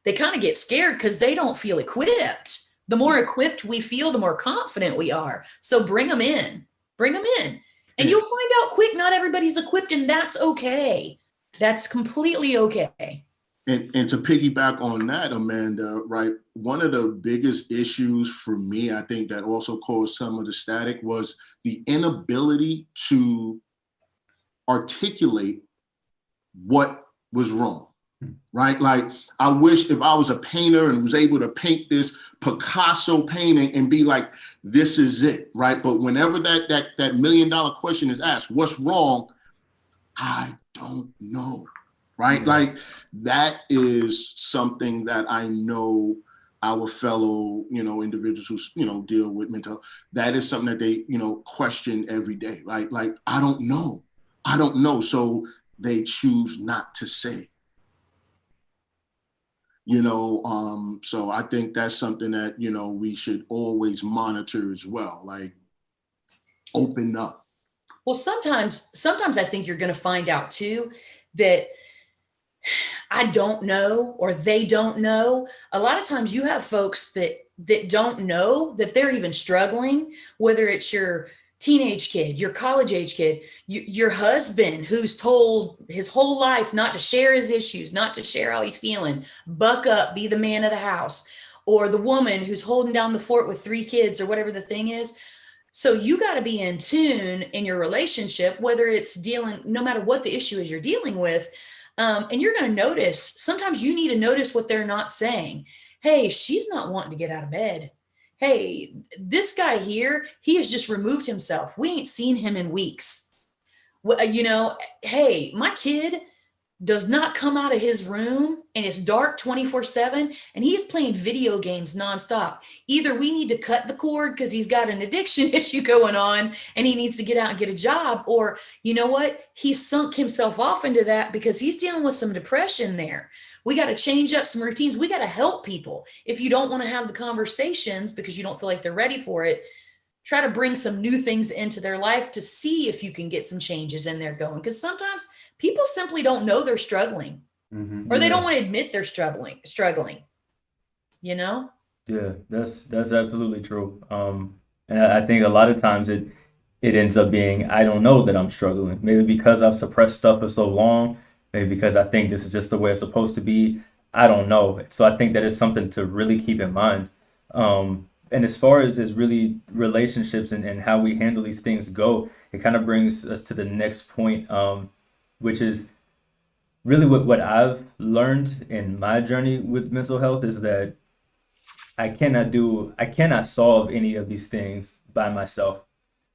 S4: they kind of get scared because they don't feel equipped. The more equipped we feel, the more confident we are. So bring them in, bring them in. And you'll find out quick, not everybody's equipped, and that's okay. That's completely okay.
S3: And to piggyback on that, Amanda, right? One of the biggest issues for me, I think that also caused some of the static was the inability to articulate what was wrong, right? Like, I wish if I was a painter and was able to paint this Picasso painting and be like, this is it, right? But whenever that $1 million question is asked, what's wrong? I don't know, right?
S1: Yeah.
S3: Like, that is something that I know our fellow, individuals who, deal with mental health, that is something that they, question every day, right? Like, I don't know. I don't know. So they choose not to say, so I think that's something that, we should always monitor as well. Like, open up.
S4: Well, sometimes I think you're going to find out too that I don't know or they don't know. A lot of times you have folks that don't know that they're even struggling, whether it's your teenage kid, your college age kid, your husband who's told his whole life not to share his issues, not to share how he's feeling, buck up, be the man of the house, or the woman who's holding down the fort with 3 kids or whatever the thing is. So you got to be in tune in your relationship, whether it's dealing, no matter what the issue is you're dealing with. And you're going to notice, sometimes you need to notice what they're not saying. Hey, she's not wanting to get out of bed. Hey, this guy here, he has just removed himself. We ain't seen him in weeks. Well, hey, my kid, does not come out of his room and it's dark 24/7 and he is playing video games nonstop. Either we need to cut the cord because he's got an addiction issue going on and he needs to get out and get a job, or you know what? He's sunk himself off into that because he's dealing with some depression there. We got to change up some routines. We got to help people. If you don't want to have the conversations because you don't feel like they're ready for it, try to bring some new things into their life to see if you can get some changes in there going. Because sometimes people simply don't know they're struggling, or they don't want to admit they're struggling, you know?
S1: Yeah, that's absolutely true. And I think a lot of times it ends up being, I don't know that I'm struggling. Maybe because I've suppressed stuff for so long, maybe because I think this is just the way it's supposed to be. I don't know. So I think that is something to really keep in mind. And as far as really relationships and how we handle these things go, it kind of brings us to the next point, which is really what I've learned in my journey with mental health is that I cannot solve any of these things by myself,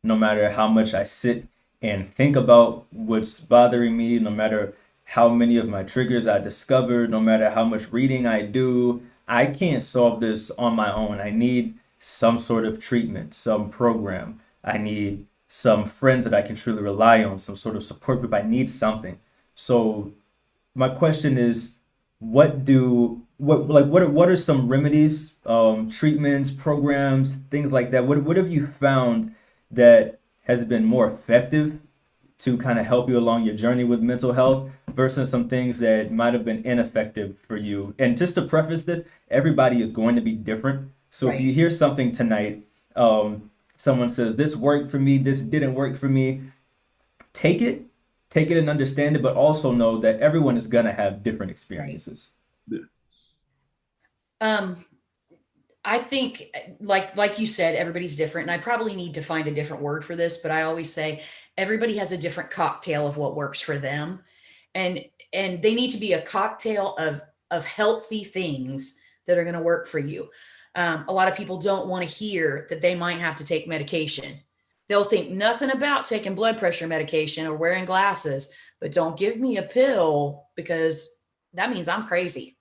S1: no matter how much I sit and think about what's bothering me, no matter how many of my triggers I discover, no matter how much reading I do, I can't solve this on my own. I need some sort of treatment, some program. I need some friends that I can truly rely on, some sort of support group. I need something. So my question is, what are some remedies, treatments, programs, things like that? What have you found that has been more effective to kind of help you along your journey with mental health versus some things that might have been ineffective for you? And just to preface this, everybody is going to be different. So if you
S4: Right.
S1: hear something tonight, someone says this worked for me, this didn't work for me, take it, take it and understand it, but also know that everyone is gonna have different
S4: Right.
S1: experiences.
S4: Um, I think like you said, everybody's different, and I probably need to find a different word for this, but I always say everybody has a different cocktail of what works for them. And they need to be a cocktail of healthy things that are going to work for you. A lot of people don't want to hear that they might have to take medication. They'll think nothing about taking blood pressure medication or wearing glasses, but don't give me a pill because that means I'm crazy.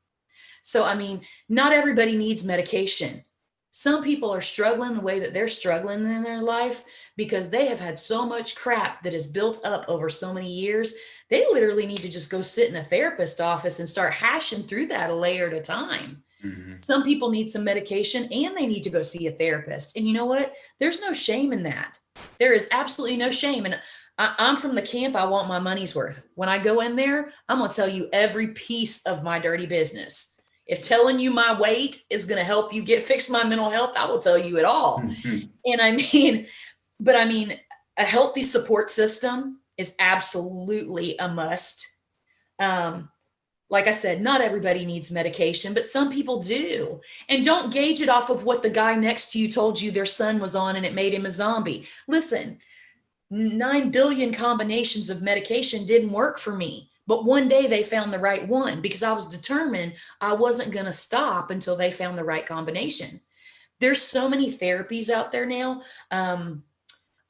S4: So, I mean, not everybody needs medication. Some people are struggling the way that they're struggling in their life because they have had so much crap that is built up over so many years. They literally need to just go sit in a therapist office and start hashing through that a layer at a time.
S2: Mhm.
S4: Some people need some medication and they need to go see a therapist. And you know what? There's no shame in that. There is absolutely no shame. And I'm from the camp, I want my money's worth. When I go in there, I'm going to tell you every piece of my dirty business. If telling you my weight is going to help you get fix my mental health, I will tell you it all.
S2: Mhm.
S4: And I mean, but I mean, a healthy support system is absolutely a must. Um, like I said, not everybody needs medication, but some people do. And don't gauge it off of what the guy next to you told you their son was on and it made him a zombie. Listen, 9 billion combinations of medication didn't work for me. But one day they found the right one because I was determined I wasn't going to stop until they found the right combination. There's so many therapies out there now.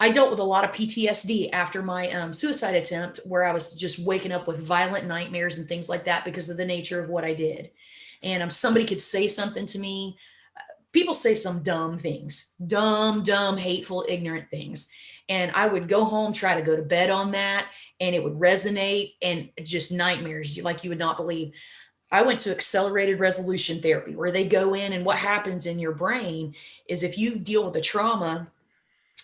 S4: I dealt with a lot of PTSD after my suicide attempt, where I was just waking up with violent nightmares and things like that because of the nature of what I did. And somebody could say something to me. People say some dumb things, dumb, hateful, ignorant things. And I would go home, try to go to bed on that, and it would resonate and just nightmares like you would not believe. I went to accelerated resolution therapy where they go in, and what happens in your brain is if you deal with a trauma,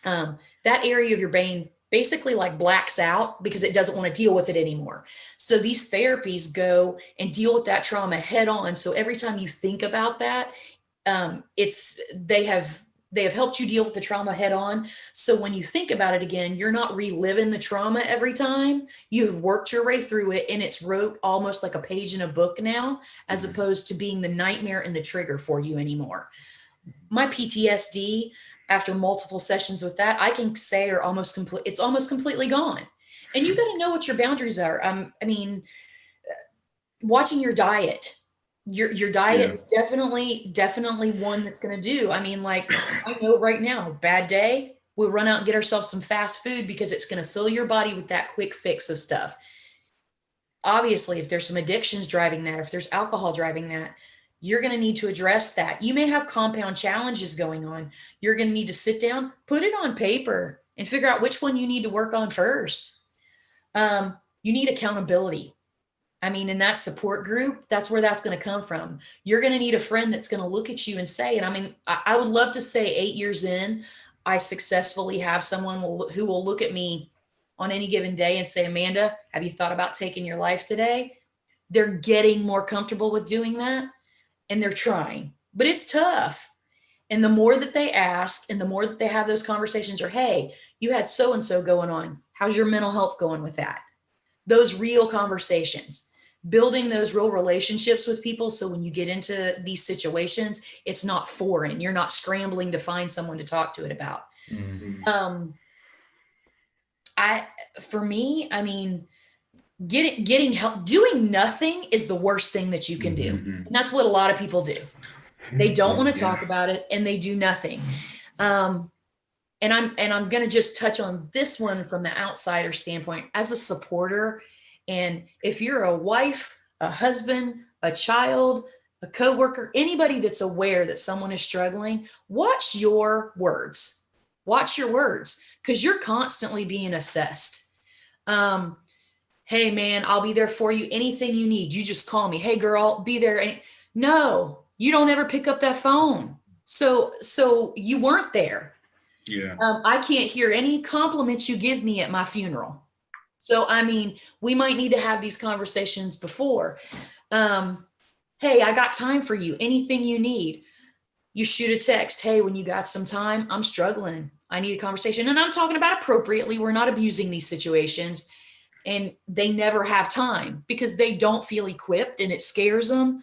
S4: that area of your brain basically like blacks out because it doesn't want to deal with it anymore. So these therapies go and deal with that trauma head on. So every time you think about that, it's they have helped you deal with the trauma head on. So when you think about it again, you're not reliving the trauma every time. You've worked your way through it and it's wrote almost like a page in a book now, as opposed to being the nightmare and the trigger for you anymore. My PTSD after multiple sessions with that, I can say are almost complete. It's almost completely gone. And you got to know what your boundaries are. I mean, watching your diet. Your diet
S2: Yeah.
S4: is definitely one that's going to do. I mean, like I know right now, bad day, we'll run out and get ourselves some fast food because it's going to fill your body with that quick fix of stuff. obviously, if there's some addictions driving that, if there's alcohol driving that, you're going to need to address that. You may have compound challenges going on. You're going to need to sit down, put it on paper, and figure out which one you need to work on first. You need accountability. I mean, in that support group, that's where that's going to come from. You're going to need a friend that's going to look at you and say, and I mean, I would love to say 8 years in, I successfully have someone who will look at me on any given day and say, Amanda, have you thought about taking your life today? They're getting more comfortable with doing that, and they're trying, but it's tough. And the more that they ask and the more that they have those conversations, or, hey, you had so-and-so going on. How's your mental health going with that? Those real conversations, building those real relationships with people. So when you get into these situations, it's not foreign. You're not scrambling to find someone to talk to it about.
S1: Mhm.
S4: For me, I mean, getting help, doing nothing is the worst thing that you can do. And that's what a lot of people do. They don't want to talk about it and they do nothing. And I'm going to just touch on this one from the outsider standpoint as a supporter. And if you're a wife, a husband, a child, a coworker, anybody that's aware that someone is struggling, watch your words. Watch your words, because you're constantly being assessed. Hey man, I'll be there for you. Anything you need, you just call me. Hey girl, be there. No, you don't ever pick up that phone. So you weren't there.
S2: Yeah.
S4: I can't hear any compliments you give me at my funeral. So, I mean, we might need to have these conversations before. Hey, I got time for you. Anything you need. You shoot a text. Hey, when you got some time, I'm struggling. I need a conversation. And I'm talking about appropriately. We're not abusing these situations. And they never have time because they don't feel equipped and it scares them.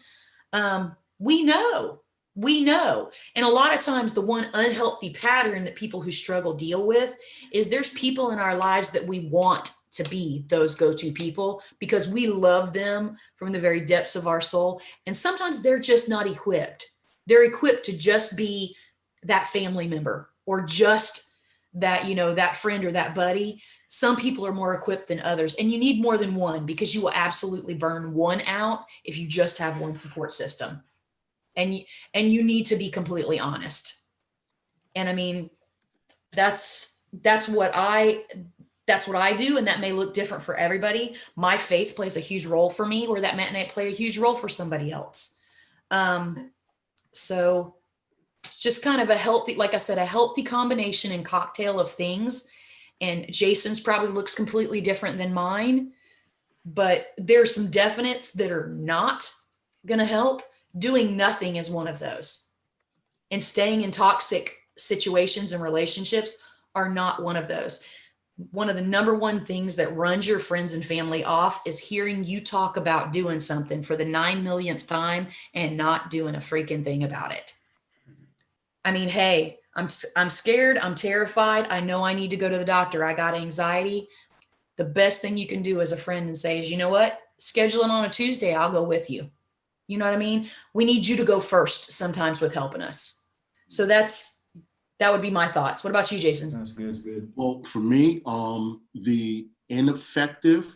S4: We know. And a lot of times the one unhealthy pattern that people who struggle deal with is there's people in our lives that we want to be those go-to people because we love them from the very depths of our soul. And sometimes they're just not equipped. They're equipped to just be that family member or just that, that friend or that buddy. Some people are more equipped than others, and you need more than one because you will absolutely burn one out if you just have one support system. And you need to be completely honest. And I mean, that's what I do. And that may look different for everybody. My faith plays a huge role for me, or that may play a huge role for somebody else. So it's just kind of a healthy, like I said, a healthy combination and cocktail of things. And Jason's probably looks completely different than mine, but there's some definites that are not going to help. Doing nothing is one of those. And staying in toxic situations and relationships are not one of those. One of the number one things that runs your friends and family off is hearing you talk about doing something for the 9 millionth time and not doing a freaking thing about it. I mean, hey, I'm scared. I'm terrified. I know I need to go to the doctor. I got anxiety. The best thing you can do as a friend and say is, you know what? Schedule it on a Tuesday. I'll go with you. You know what I mean? We need you to go first sometimes with helping us. So that would be my thoughts. What about you, Jason?
S1: That's good.
S3: Well, for me, the ineffective,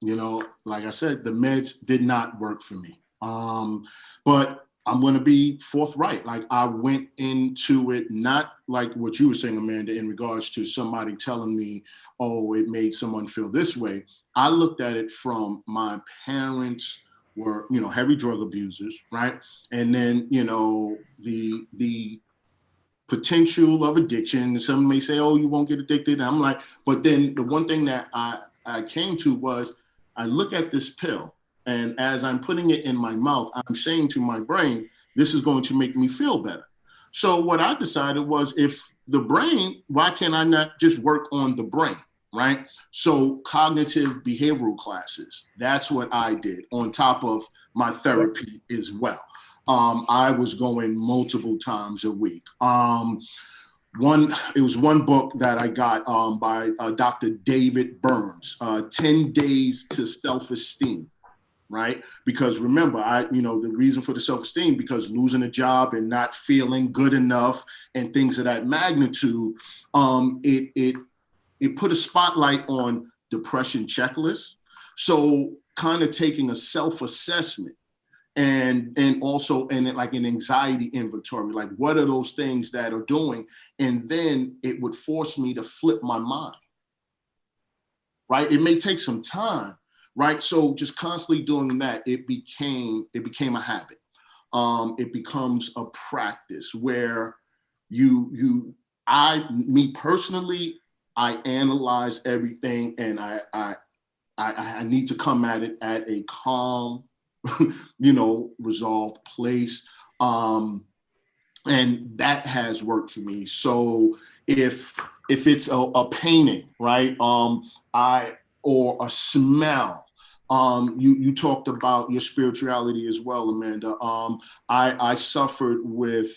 S3: like I said, the meds did not work for me. But I'm going to be forthright. Like I went into it, not like what you were saying, Amanda, in regards to somebody telling me, oh, it made someone feel this way. I looked at it from my parents were, heavy drug abusers, right? And then, the potential of addiction. Some may say, oh, you won't get addicted. And I'm like, but then the one thing that I came to was I look at this pill, and as I'm putting it in my mouth, I'm saying to my brain, this is going to make me feel better. So what I decided was, if the brain, why can't I not just work on the brain? Right? So cognitive behavioral classes, that's what I did on top of my therapy as well. I was going multiple times a week. It was one book that I got by Dr. David Burns, 10 Days to Self-Esteem, right? Because remember, the reason for the self-esteem, because losing a job and not feeling good enough and things of that magnitude, it put a spotlight on depression checklists. So kind of taking a self-assessment and also like an anxiety inventory, like what are those things that are doing? And then it would force me to flip my mind, right? It may take some time, right? So just constantly doing that, it became a habit. It becomes a practice where me personally, I analyze everything, and I need to come at it at a calm, resolved place. And that has worked for me. So if it's a painting, right? Or a smell. You talked about your spirituality as well, Amanda. I suffered with,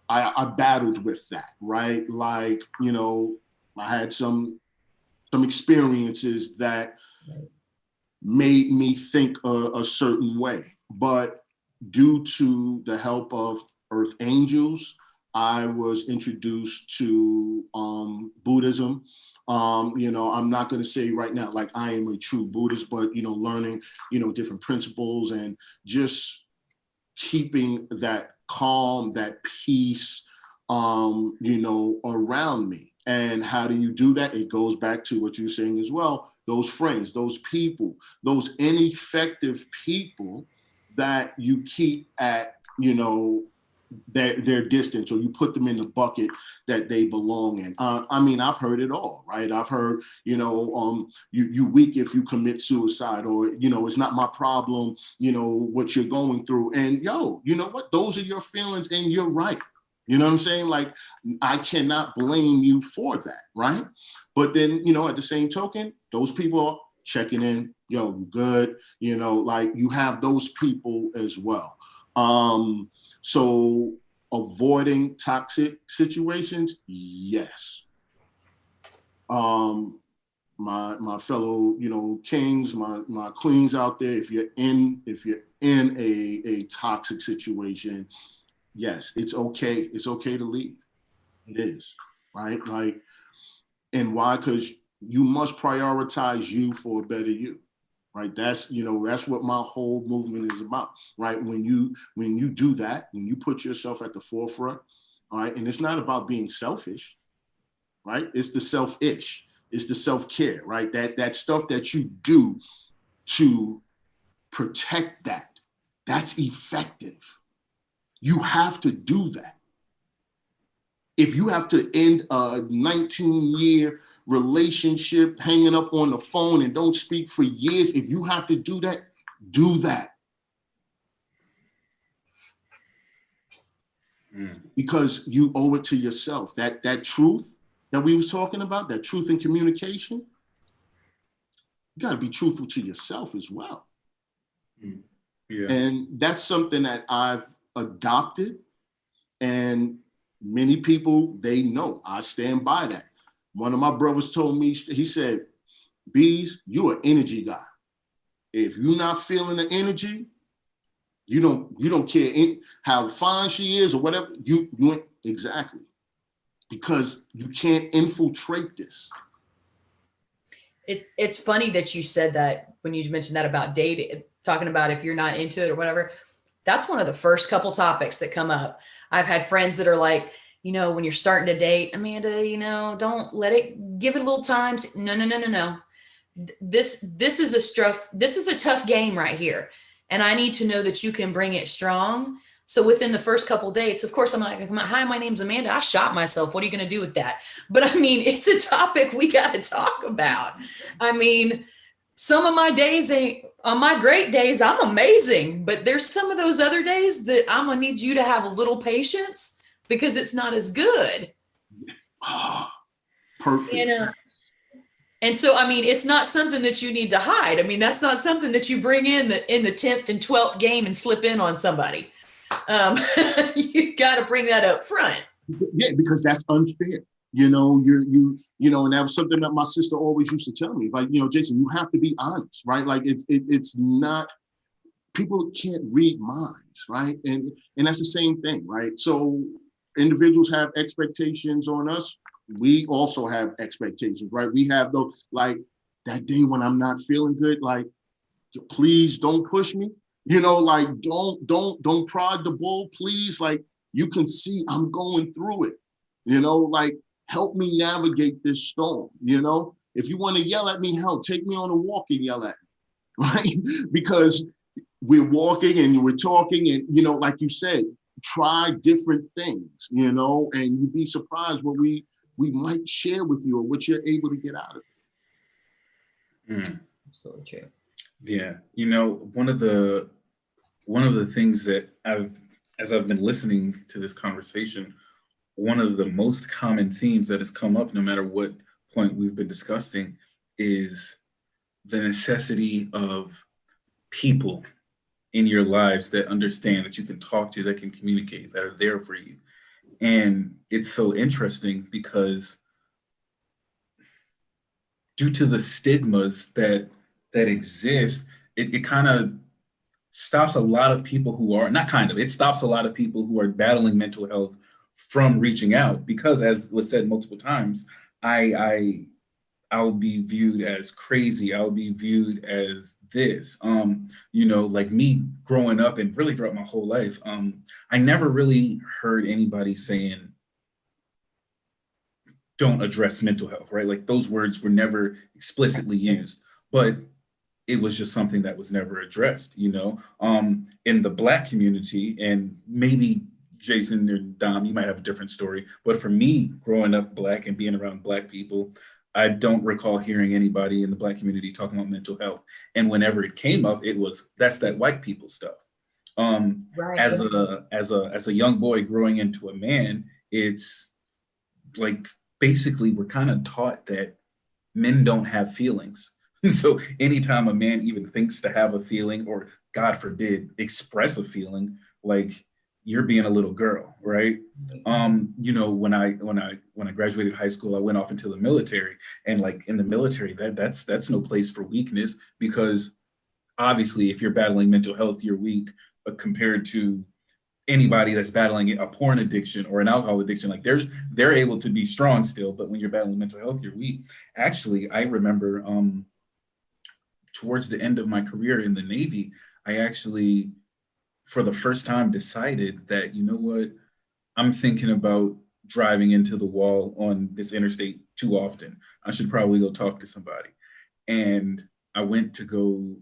S3: I battled with that, right? Like, I had some experiences that made me think a certain way, but due to the help of earth angels, I was introduced to Buddhism. I'm not going to say right now like I am a true Buddhist, but learning different principles and just keeping that calm, that peace, around me. And how do you do that? It goes back to what you're saying as well. Those friends, those people, those ineffective people that you keep at, their distance, or you put them in the bucket that they belong in. I've heard it all, right? I've heard, you weak if you commit suicide, or, it's not my problem, what you're going through. And you know what? Those are your feelings, and you're right. You know what I'm saying? Like, I cannot blame you for that, right? But then, at the same token, those people are checking in, you good, like you have those people as well. So avoiding toxic situations, yes. My fellow, kings, my queens out there, if you're in a toxic situation, yes, it's okay. It's okay to leave. It is, right? Like, and why? Because you must prioritize you for a better you, right? That's what my whole movement is about, right? When you do that, when you put yourself at the forefront, all right, and it's not about being selfish, right? It's the selfish, it's the self-care, right? That stuff that you do to protect that's effective. You have to do that. If you have to end a 19-year relationship, hanging up on the phone and don't speak for years, if you have to do that, do that. Because you owe it to yourself. That truth that we was talking about, that truth in communication, you got to be truthful to yourself as well.
S2: Yeah.
S3: And that's something that I've adopted, and many people, they know I stand by that. One of my brothers told me, he said, Bees, you're an energy guy. If you're not feeling the energy, you don't care how fine she is or whatever, you ain't exactly, because you can't infiltrate this.
S4: It's funny that you said that when you mentioned that about dating, talking about if you're not into it or whatever. That's one of the first couple topics that come up. I've had friends that are like, when you're starting to date, Amanda, don't let it, give it a little time. No. This is a tough game right here. And I need to know that you can bring it strong. So within the first couple dates, of course, I'm not gonna come out, hi, my name's Amanda. I shot myself. What are you gonna do with that? But it's a topic we got to talk about. Some of my days on my great days, I'm amazing, but there's some of those other days that I'm gonna need you to have a little patience because it's not as good.
S3: Perfect.
S4: And so, it's not something that you need to hide. That's not something that you bring in the 10th and 12th game and slip in on somebody. You've got to bring that up front.
S3: Yeah, because that's unfair. And that was something that my sister always used to tell me. Like, Jason, you have to be honest, right? Like it's not, people can't read minds, right? And that's the same thing, right? So individuals have expectations on us. We also have expectations, right? We have those, like, that day when I'm not feeling good, like, please don't push me. Like, don't prod the bull, please. Like, you can see I'm going through it. Like, help me navigate this storm. If you want to yell at me, hell, take me on a walk and yell at me, right? Because we're walking and we're talking, and like you said, try different things, and you'd be surprised what we might share with you or what you're able to get out of it.
S4: Absolutely true.
S2: Yeah, one of the things that as I've been listening to this conversation, one of the most common themes that has come up, no matter what point we've been discussing, is the necessity of people in your lives that understand, that you can talk to, that can communicate, that are there for you. And it's so interesting because due to the stigmas that exist, it kind of stops a lot of people who are it stops a lot of people who are battling mental health from reaching out, because, as was said multiple times, I'll be viewed as crazy. I'll be viewed as this, like me growing up and really throughout my whole life. I never really heard anybody saying, don't address mental health, right? Like, those words were never explicitly used, but it was just something that was never addressed, in the Black community. And maybe Jason or Dom, you might have a different story, but for me, growing up Black and being around Black people, I don't recall hearing anybody in the Black community talking about mental health. And whenever it came up, that's that white people stuff.
S4: Right.
S2: As a young boy growing into a man, it's like, basically, we're kind of taught that men don't have feelings. So anytime a man even thinks to have a feeling, or God forbid, express a feeling, like, you're being a little girl, right? When I graduated high school, I went off into the military, and like, in the military, that's no place for weakness, because obviously, if you're battling mental health, you're weak, but compared to anybody that's battling a porn addiction or an alcohol addiction, like, they're able to be strong still, but when you're battling mental health, you're weak. Actually, I remember towards the end of my career in the Navy, I actually, for the first time, decided that, you know what, I'm thinking about driving into the wall on this interstate too often. I should probably go talk to somebody. And I went to go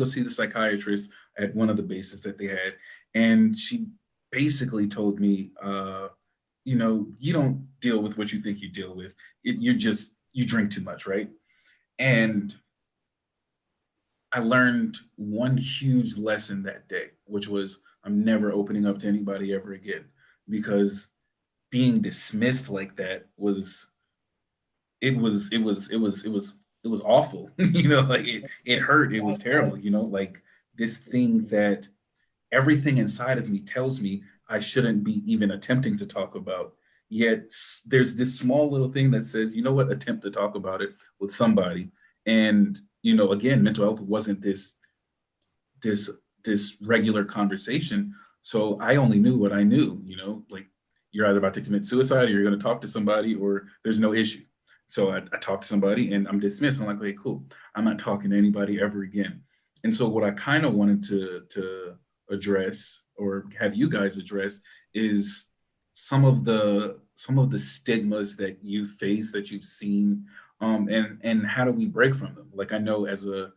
S2: see the psychiatrist at one of the bases that they had. And she basically told me, you don't deal with what you think you deal with. You drink too much, right? And I learned one huge lesson that day, which was, I'm never opening up to anybody ever again, because being dismissed like that was awful. Like, it hurt. It was terrible. Like, this thing that everything inside of me tells me I shouldn't be even attempting to talk about. Yet there's this small little thing that says, you know what, attempt to talk about it with somebody. And, again, mental health wasn't this regular conversation. So I only knew what I knew, like, you're either about to commit suicide, or you're going to talk to somebody, or there's no issue. So I talked to somebody and I'm dismissed. I'm like, okay, cool. I'm not talking to anybody ever again. And so what I kind of wanted to address, or have you guys address, is some of the stigmas that you face, that you've seen, and how do we break from them? Like, I know as a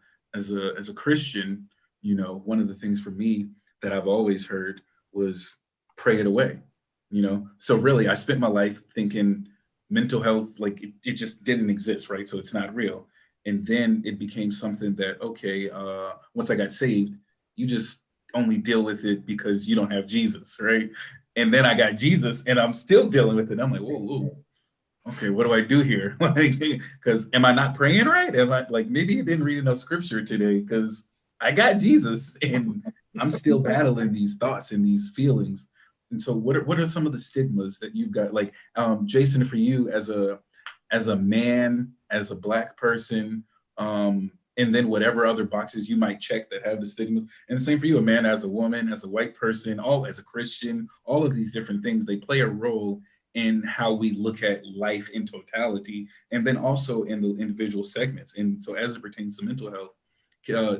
S2: Christian, one of the things for me that I've always heard was pray it away. So really, I spent my life thinking mental health, like, it just didn't exist, right? So it's not real. And then it became something that, okay, once I got saved, you just only deal with it because you don't have Jesus, right? And then I got Jesus and I'm still dealing with it. I'm like, whoa, okay, what do I do here? Like, because am I not praying right? Am I, like, maybe I didn't read enough scripture today, because I got Jesus and I'm still battling these thoughts and these feelings. And so what are some of the stigmas that you've got? Like, Jason, for you as a man, as a Black person, and then whatever other boxes you might check that have the stigmas. And the same for you, a man, as a woman, as a white person, as a Christian, all of these different things, they play a role in how we look at life in totality, and then also in the individual segments. And so, as it pertains to mental health,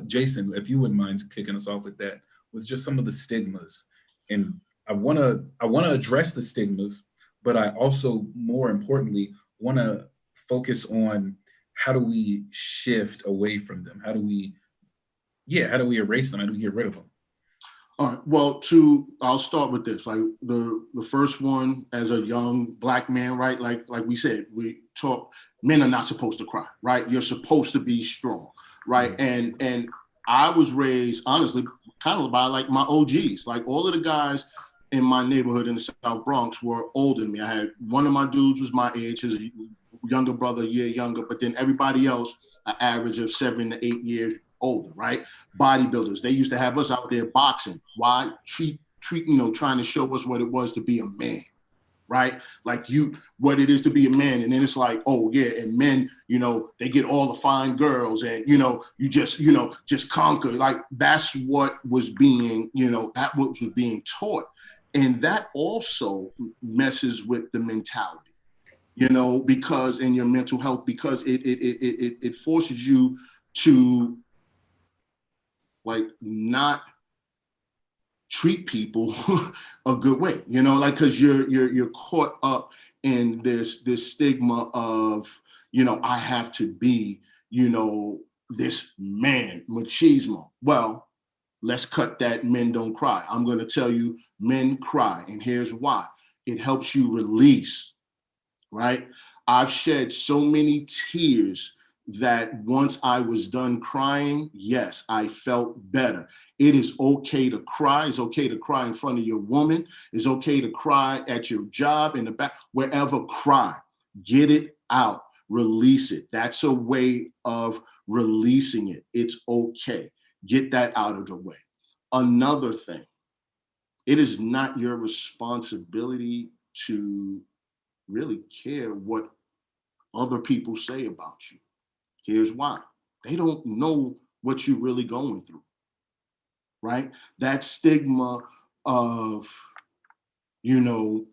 S2: Jason, if you wouldn't mind kicking us off with that, with just some of the stigmas. And I wanna address the stigmas, but I also, more importantly, want to focus on how do we shift away from them? How do we erase them? How do we get rid of them?
S3: All right. Well, I'll start with this. Like the first one, as a young black man, right? Like we said, we talk. Men are not supposed to cry, right? You're supposed to be strong, right? And I was raised honestly, kind of by like my OGs, like all of the guys in my neighborhood in the South Bronx were older than me. I had one of my dudes was my age, his younger brother, a year younger, but then everybody else, an average of 7 to 8 years older, right? Bodybuilders. They used to have us out there boxing. Why? Trying to show us what it was to be a man, right? Like what it is to be a man. And then it's like, oh yeah, and men, they get all the fine girls and, you just conquer. Like that's what was being, that what was being taught. And that also messes with the mentality, because in your mental health, because it forces you to like not treat people a good way, like because you're caught up in this stigma of, I have to be, this man, machismo. Well, let's cut that men don't cry. I'm going to tell you, men cry, and here's why. It helps you release, right? I've shed so many tears that once I was done crying, yes, I felt better. It is okay to cry. It's okay to cry in front of your woman. It's okay to cry at your job, in the back, wherever. Cry. Get it out. Release it. That's a way of releasing it. It's okay. Get that out of the way. Another thing, it is not your responsibility to really care what other people say about you. Here's why. They don't know what you're really going through, right? That stigma of, you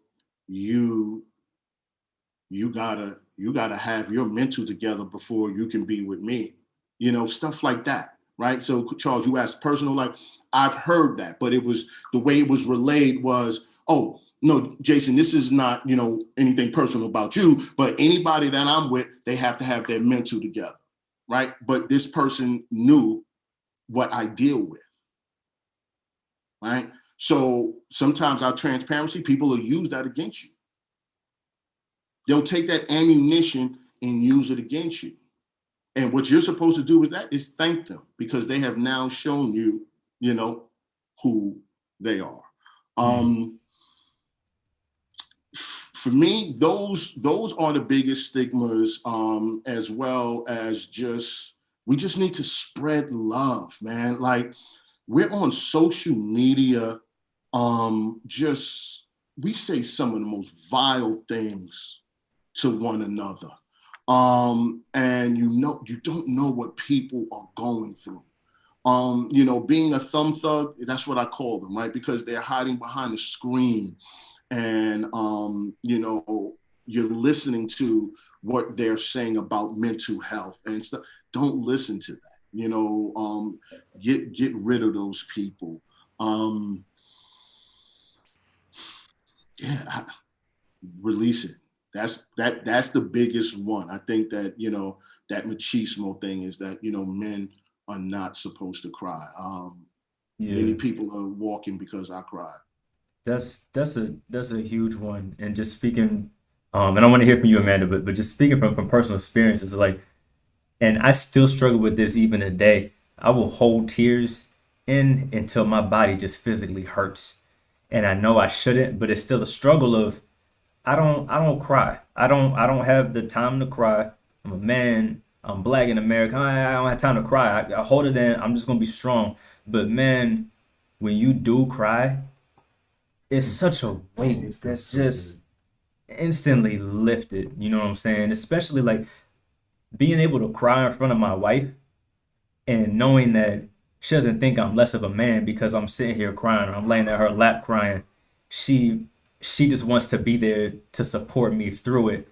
S3: gotta have your mental together before you can be with me, stuff like that, right? So Charles, you asked personal, like I've heard that, but it was the way it was relayed was, oh, no, Jason, this is not, anything personal about you, but anybody that I'm with, they have to have their mental together, right? But this person knew what I deal with, right? So sometimes our transparency, people will use that against you. They'll take that ammunition and use it against you. And what you're supposed to do with that is thank them because they have now shown you, who they are. For me, those are the biggest stigmas, as well as we just need to spread love, man. Like we're on social media, we say some of the most vile things to one another. And you don't know what people are going through. Being a thumb thug, that's what I call them, right? Because they're hiding behind the screen and, you're listening to what they're saying about mental health and stuff. Don't listen to that, get rid of those people. Release it. That's the biggest one. I think that, that machismo thing is that, men are not supposed to cry. Many people are walking because I cried.
S1: That's a huge one. And just speaking, and I want to hear from you, Amanda, but just speaking from personal experiences, like, and I still struggle with this even today. I will hold tears in until my body just physically hurts. And I know I shouldn't, but it's still a struggle of I don't cry. I don't have the time to cry. I'm a man. I'm black in America. I don't have time to cry. I hold it in. I'm just gonna be strong. But man, when you do cry, it's such a weight that's just instantly lifted. You know what I'm saying? Especially like being able to cry in front of my wife and knowing that she doesn't think I'm less of a man because I'm sitting here crying or I'm laying at her lap crying. She she just wants to be there to support me through it.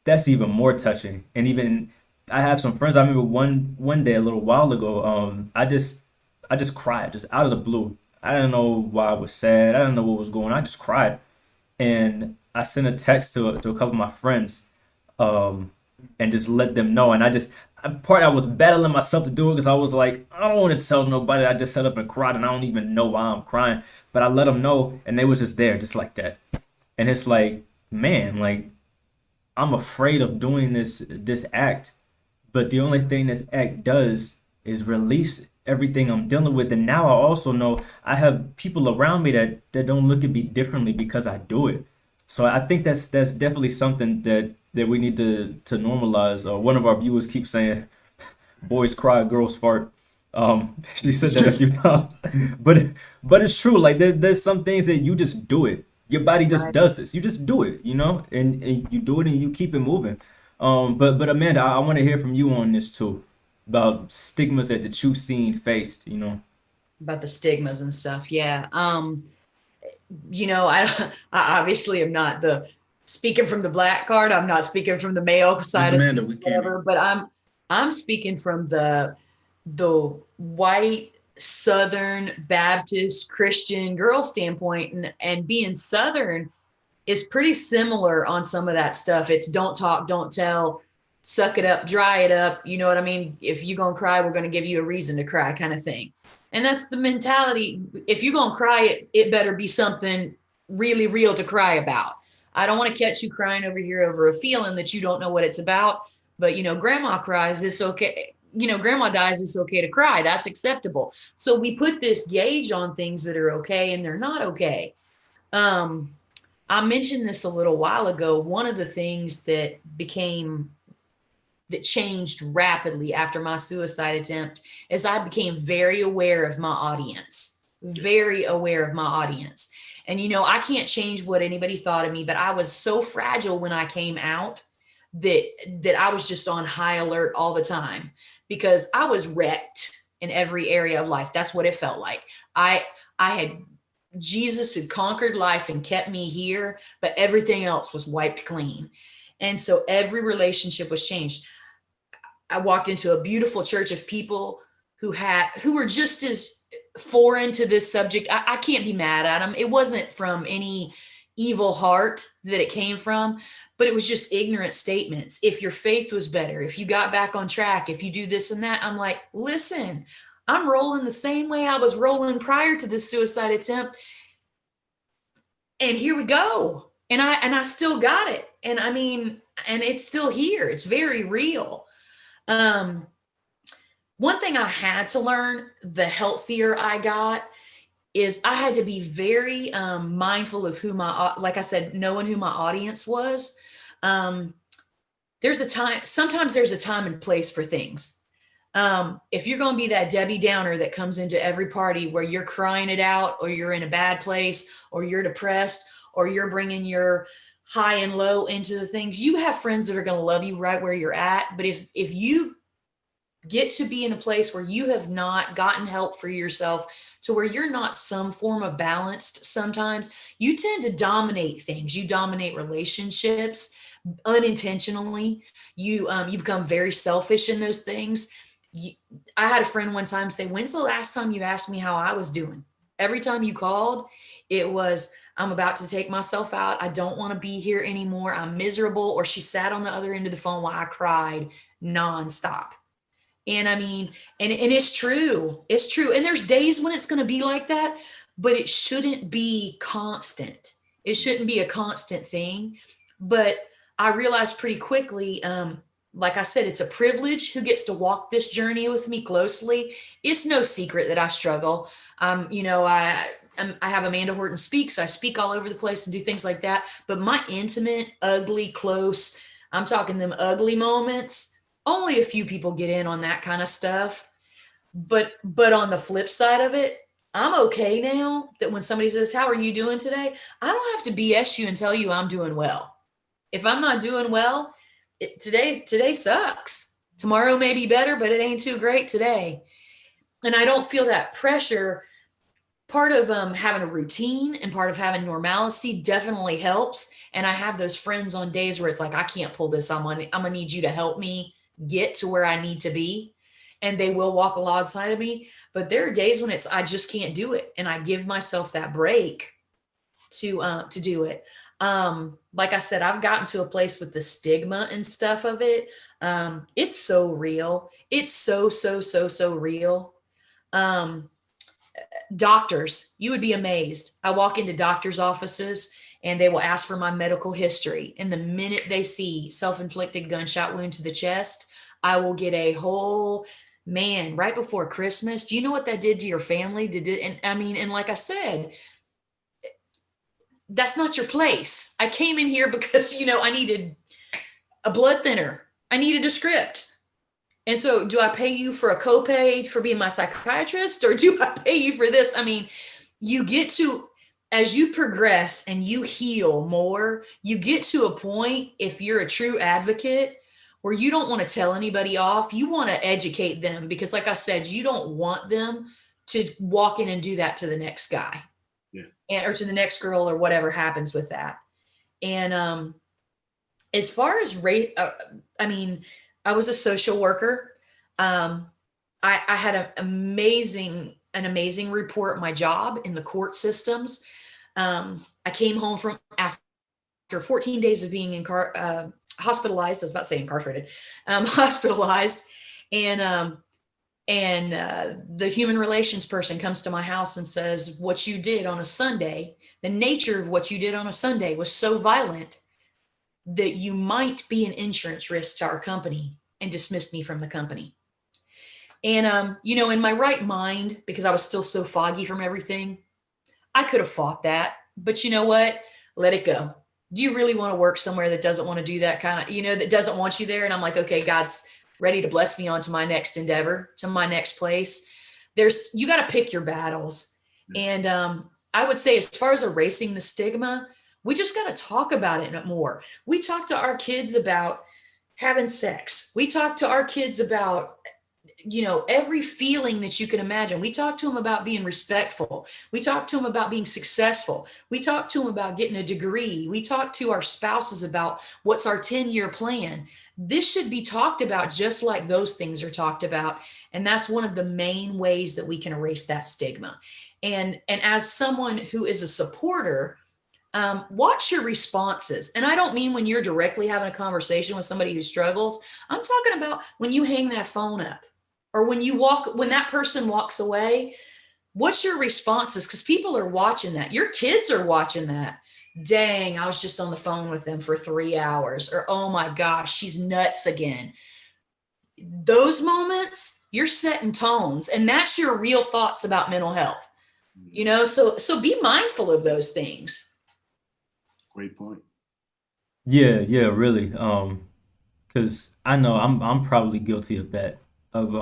S1: That's even more touching. And even I have some friends. I remember one day a little while ago. I just cried just out of the blue. I didn't know why I was sad. I didn't know what was going on. I just cried, and I sent a text to a couple of my friends, um, and just let them know. And I was battling myself to do it because I was like, I don't want to tell nobody. I just sat up and cried, and I don't even know why I'm crying. But I let them know, and they was just there, just like that. And it's like, man, like I'm afraid of doing this act, but the only thing this act does is release everything I'm dealing with. And now I also know I have people around me that don't look at me differently because I do it. So I think that's definitely something that we need to normalize. One of our viewers keeps saying, "Boys cry, girls fart." She said that a few times, but it's true. Like there's some things that you just do it. Your body just
S4: Right.
S1: does this. You just do it, and you do it and you keep it moving. But Amanda, I want to hear from you on this too, about stigmas that you've seen faced.
S4: About the stigmas and stuff. Yeah. I I obviously am not the speaking from the black card. I'm not speaking from the male
S2: Miss
S4: side of
S2: Amanda, we can't.
S4: whatever, but I'm speaking from the white Southern Baptist Christian girl standpoint, and being Southern is pretty similar on some of that stuff. It's don't talk, don't tell, suck it up, dry it up. You know what I mean? If you're going to cry, we're going to give you a reason to cry, kind of thing. And that's the mentality. If you're going to cry, it better be something really real to cry about. I don't want to catch you crying over here over a feeling that you don't know what it's about. But, grandma cries, it's okay. Grandma dies, it's okay to cry. That's acceptable. So we put this gauge on things that are okay and they're not okay. Um, I mentioned this a little while ago. One of the things that changed rapidly after my suicide attempt is I became very aware of my audience, very aware of my audience. And, I can't change what anybody thought of me, but I was so fragile when I came out that I was just on high alert all the time because I was wrecked in every area of life. That's what it felt like. I had Jesus had conquered life and kept me here, but everything else was wiped clean. And so every relationship was changed. I walked into a beautiful church of people who were just as foreign to this subject. I can't be mad at them. It wasn't from any evil heart that it came from, but it was just ignorant statements. If your faith was better, if you got back on track, if you do this and that, I'm like, listen, I'm rolling the same way I was rolling prior to this suicide attempt. And here we go. And I still got it. And I mean, and it's still here. It's very real. One thing I had to learn, the healthier I got, is I had to be very mindful of like I said, knowing who my audience was. Sometimes there's a time and place for things. If you're going to be that Debbie Downer that comes into every party where you're crying it out, or you're in a bad place, or you're depressed, or you're bringing your high and low into the things, you have friends that are going to love you right where you're at. But if you get to be in a place where you have not gotten help for yourself, to where you're not some form of balanced, sometimes you tend to dominate things. You dominate relationships unintentionally. You become very selfish in those things. I had a friend one time say, when's the last time you asked me how I was doing? Every time you called, it was, I'm about to take myself out. I don't want to be here anymore. I'm miserable. Or she sat on the other end of the phone while I cried nonstop. And I mean, and it's true. It's true. And there's days when it's going to be like that, but it shouldn't be constant. It shouldn't be a constant thing. But I realized pretty quickly, like I said, it's a privilege who gets to walk this journey with me closely. It's no secret that I struggle. I have Amanda Horton Speaks. I speak all over the place and do things like that. But my intimate, ugly, close, I'm talking them ugly moments, only a few people get in on that kind of stuff. But on the flip side of it, I'm okay now that when somebody says, how are you doing today? I don't have to BS you and tell you I'm doing well. If I'm not doing well, today sucks. Tomorrow may be better, but it ain't too great today. And I don't feel that pressure part of having a routine and part of having normalcy definitely helps. And I have those friends on days where it's like, I can't pull this. I'm gonna need you to help me get to where I need to be. And they will walk alongside of me. But there are days when I just can't do it. And I give myself that break to do it. Like I said, I've gotten to a place with the stigma and stuff of it. It's so real. It's so real. Doctors, you would be amazed. I walk into doctors' offices and they will ask for my medical history. And the minute they see self-inflicted gunshot wound to the chest, I will get a whole, man, right before Christmas. Do you know what that did to your family? And like I said, that's not your place. I came in here because, I needed a blood thinner. I needed a script. And so do I pay you for a copay for being my psychiatrist, or do I pay you for this? I mean, you get to, as you progress and you heal more, you get to a point, if you're a true advocate, where you don't want to tell anybody off. You want to educate them because, like I said, you don't want them to walk in and do that to the next guy. Or to the next girl, or whatever happens with that. And as far as race, I was a social worker. I had an amazing report at my job in the court systems. I came home from after 14 days of being hospitalized. I was about to say incarcerated, hospitalized, and the human relations person comes to my house and says, what you did on a Sunday, the nature of what you did on a Sunday was so violent that you might be an insurance risk to our company, and dismissed me from the company. And, in my right mind, because I was still so foggy from everything, I could have fought that, but you know what? Let it go. Do you really want to work somewhere that doesn't want to do that kind of, that doesn't want you there? And I'm like, okay, God's ready to bless me on to my next endeavor, to my next place. You got to pick your battles. And I would say, as far as erasing the stigma, we just got to talk about it more. We talk to our kids about having sex. We talk to our kids about, every feeling that you can imagine. We talk to them about being respectful. We talk to them about being successful. We talk to them about getting a degree. We talk to our spouses about what's our 10-year plan. This should be talked about just like those things are talked about. And that's one of the main ways that we can erase that stigma. And as someone who is a supporter, watch your responses. And I don't mean when you're directly having a conversation with somebody who struggles. I'm talking about when you hang that phone up, or when that person walks away. What's your responses? Because people are watching that. Your kids are watching that. Dang, I was just on the phone with them for 3 hours. Or, oh my gosh, she's nuts again. Those moments, you're setting tones, and that's your real thoughts about mental health. So be mindful of those things.
S3: Great point.
S1: Yeah, really. Because I know I'm probably guilty of that, of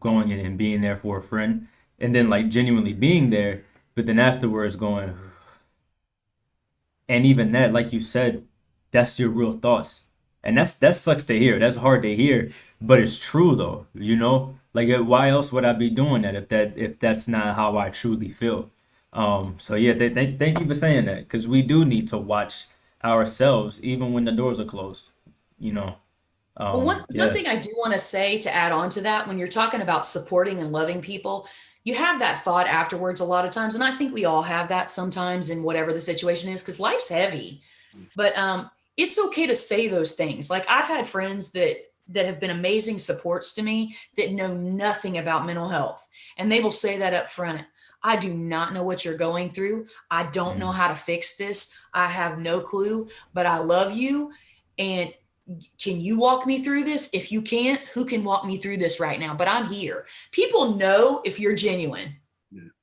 S1: going in and being there for a friend, and then like genuinely being there, but then afterwards going, and even that, like you said, that's your real thoughts, and that sucks to hear. That's hard to hear, but it's true though. Like why else would I be doing that if that's not how I truly feel? So yeah, thank you for saying that, because we do need to watch ourselves even when the doors are closed.
S4: Well, one thing I do want to say to add on to that, when you're talking about supporting and loving people, you have that thought afterwards a lot of times. And I think we all have that sometimes in whatever the situation is, because life's heavy. But it's okay to say those things. Like, I've had friends that have been amazing supports to me that know nothing about mental health. And they will say that up front. I do not know what you're going through. I don't know how to fix this. I have no clue, but I love you. And can you walk me through this? If you can't, who can walk me through this right now? But I'm here. People know if you're genuine.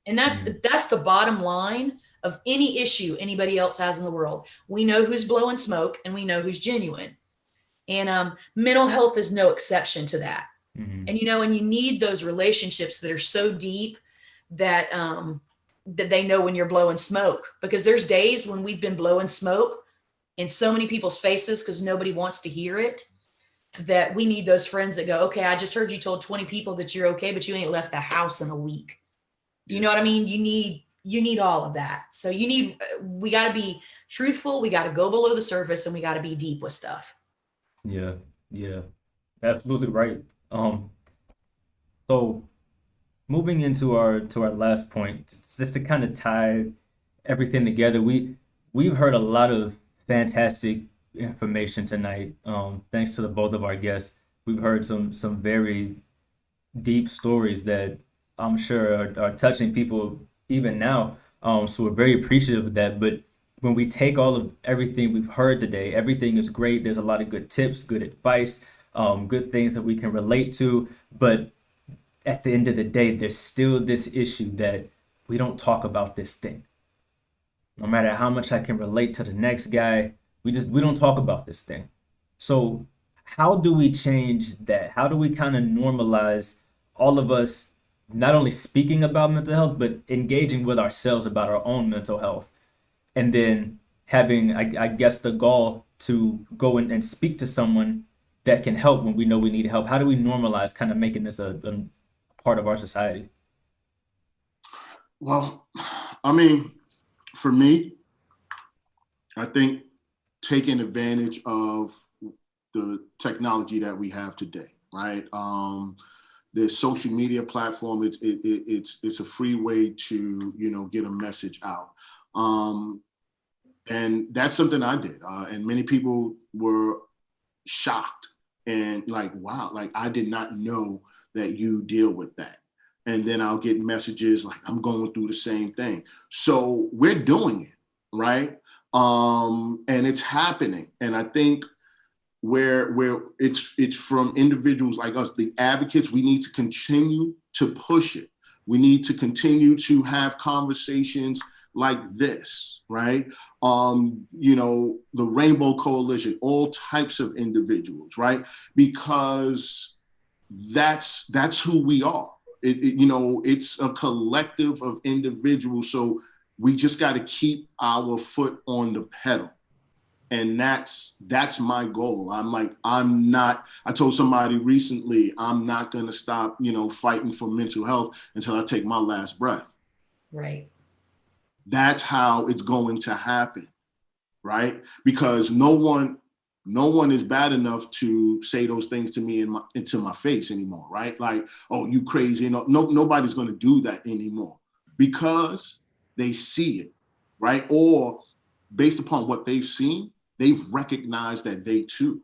S4: And that's the bottom line of any issue anybody else has in the world. We know who's blowing smoke, and we know who's genuine. And mental health is no exception to that. And and you need those relationships that are so deep that that they know when you're blowing smoke, because there's days when we've been blowing smoke in so many people's faces because nobody wants to hear it, that we need those friends that go, okay, I just heard you told 20 people that you're okay, but you ain't left the house in a week. You know what I mean? You need all of that. So we got to be truthful. We got to go below the surface and we got to be deep with stuff.
S1: Yeah, yeah, absolutely right. Um, so moving into our last point, just to kind of tie everything together, we've heard a lot of fantastic information tonight. Thanks to the both of our guests, we've heard some very deep stories that I'm sure are touching people even now. So we're very appreciative of that. But when we take all of everything we've heard today, everything is great. There's a lot of good tips, good advice, good things that we can relate to. But at the end of the day, there's still this issue that we don't talk about this thing. No matter how much I can relate to the next guy, we don't talk about this thing. So how do we change that? How do we kind of normalize all of us not only speaking about mental health, but engaging with ourselves about our own mental health? And then having, I guess, the gall to go in and speak to someone that can help when we know we need help. How do we normalize kind of making this a part of our society?
S3: Well, I mean, for me, I think taking advantage of the technology that we have today, right? The social media platform, it's a free way to, you know, get a message out. And that's something I did. And many people were shocked and like, wow, like I did not know that you deal with that. And then I'll get messages like I'm going through the same thing. So we're doing it, right? And it's happening. And I think where it's from individuals like us, the advocates, we need to continue to push it. We need to continue to have conversations like this, right? You know, the Rainbow Coalition, all types of individuals, right? Because that's who we are. You know, it's a collective of individuals. So we just got to keep our foot on the pedal. And that's my goal. I told somebody recently, I'm not going to stop, you know, fighting for mental health until I take my last breath.
S4: Right.
S3: That's how it's going to happen, right? Because no one is bad enough to say those things to me into my face anymore, right? Like, oh, you crazy. You know, nobody's going to do that anymore because they see it, right? Or based upon what they've seen, they've recognized that they too.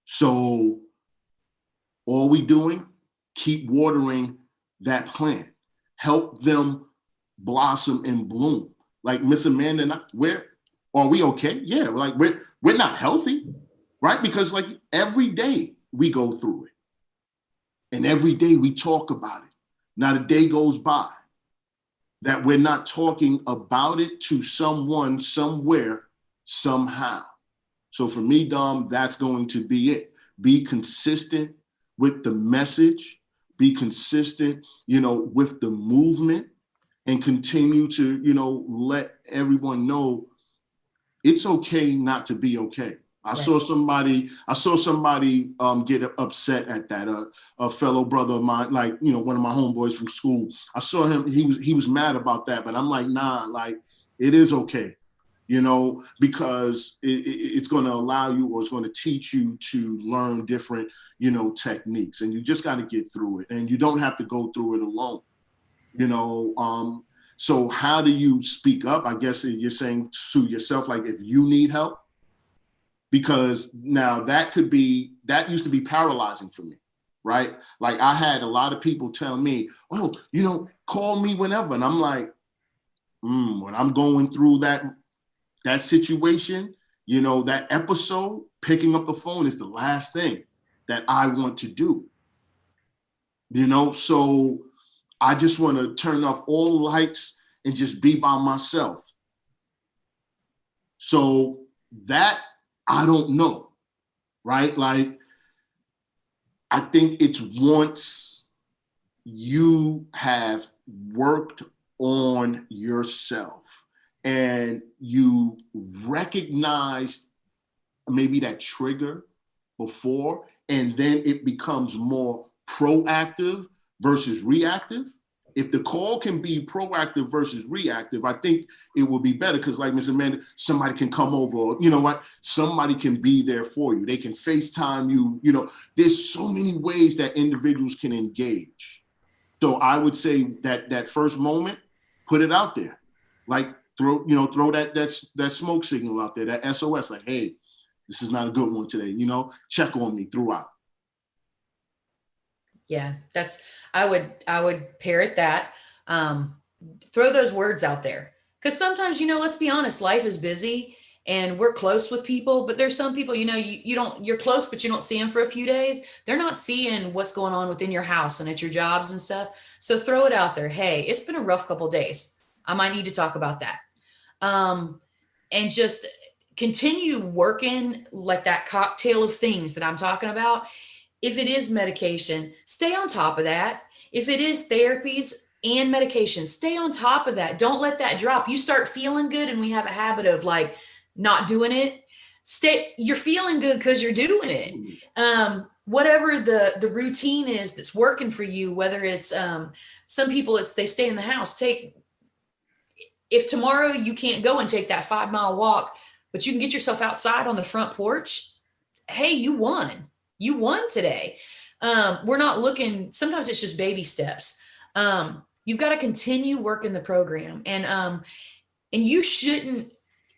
S3: So all we doing, keep watering that plant, help them blossom and bloom. Like Miss Amanda and I, are we okay? Yeah, like we're not healthy, right? Because like every day we go through it. And every day we talk about it. Not a day goes by that we're not talking about it to someone, somewhere, somehow. So for me, Dom, that's going to be it. Be consistent with the message, be consistent, you know, with the movement, and continue to, you know, let everyone know it's okay not to be okay. I saw somebody get upset at that. A fellow brother of mine, like, you know, one of my homeboys from school. I saw him. He was mad about that, but I'm like, nah, like it is okay, you know, because it's going to allow you, or it's going to teach you to learn different, you know, techniques, and you just got to get through it, and you don't have to go through it alone, you know. So how do you speak up? I guess you're saying to yourself, like if you need help. Because now that used to be paralyzing for me, right? Like I had a lot of people tell me, oh, you know, call me whenever. And I'm like, when I'm going through that situation, you know, that episode, picking up the phone is the last thing that I want to do. You know, so I just want to turn off all the lights and just be by myself. So that, I don't know, right? Like, I think it's once you have worked on yourself and you recognize maybe that trigger before, and then it becomes more proactive versus reactive. if the call can be proactive versus reactive, I think it will be better because, like Ms. Amanda, somebody can come over. You know what? Somebody can be there for you. They can FaceTime you. You know, there's so many ways that individuals can engage. So I would say that first moment, put it out there, like throw that smoke signal out there, that SOS, like, hey, this is not a good one today. You know, check on me throughout.
S4: Yeah, I would parrot that. Throw those words out there. Because sometimes, let's be honest, life is busy and we're close with people, but there's some people, you're close, but you don't see them for a few days. They're not seeing what's going on within your house and at your jobs and stuff. So throw it out there. Hey, it's been a rough couple of days. I might need to talk about that. And just continue working like that cocktail of things that I'm talking about. If it is medication, stay on top of that. If it is therapies and medication, stay on top of that. Don't let that drop. You start feeling good and we have a habit of like not doing it. You're feeling good because you're doing it. Whatever the routine is that's working for you, whether it's some people they stay in the house. If tomorrow you can't go and take that 5-mile walk, but you can get yourself outside on the front porch, hey, you won. You won today. We're not looking, sometimes it's just baby steps. You've got to continue working the program. And you shouldn't,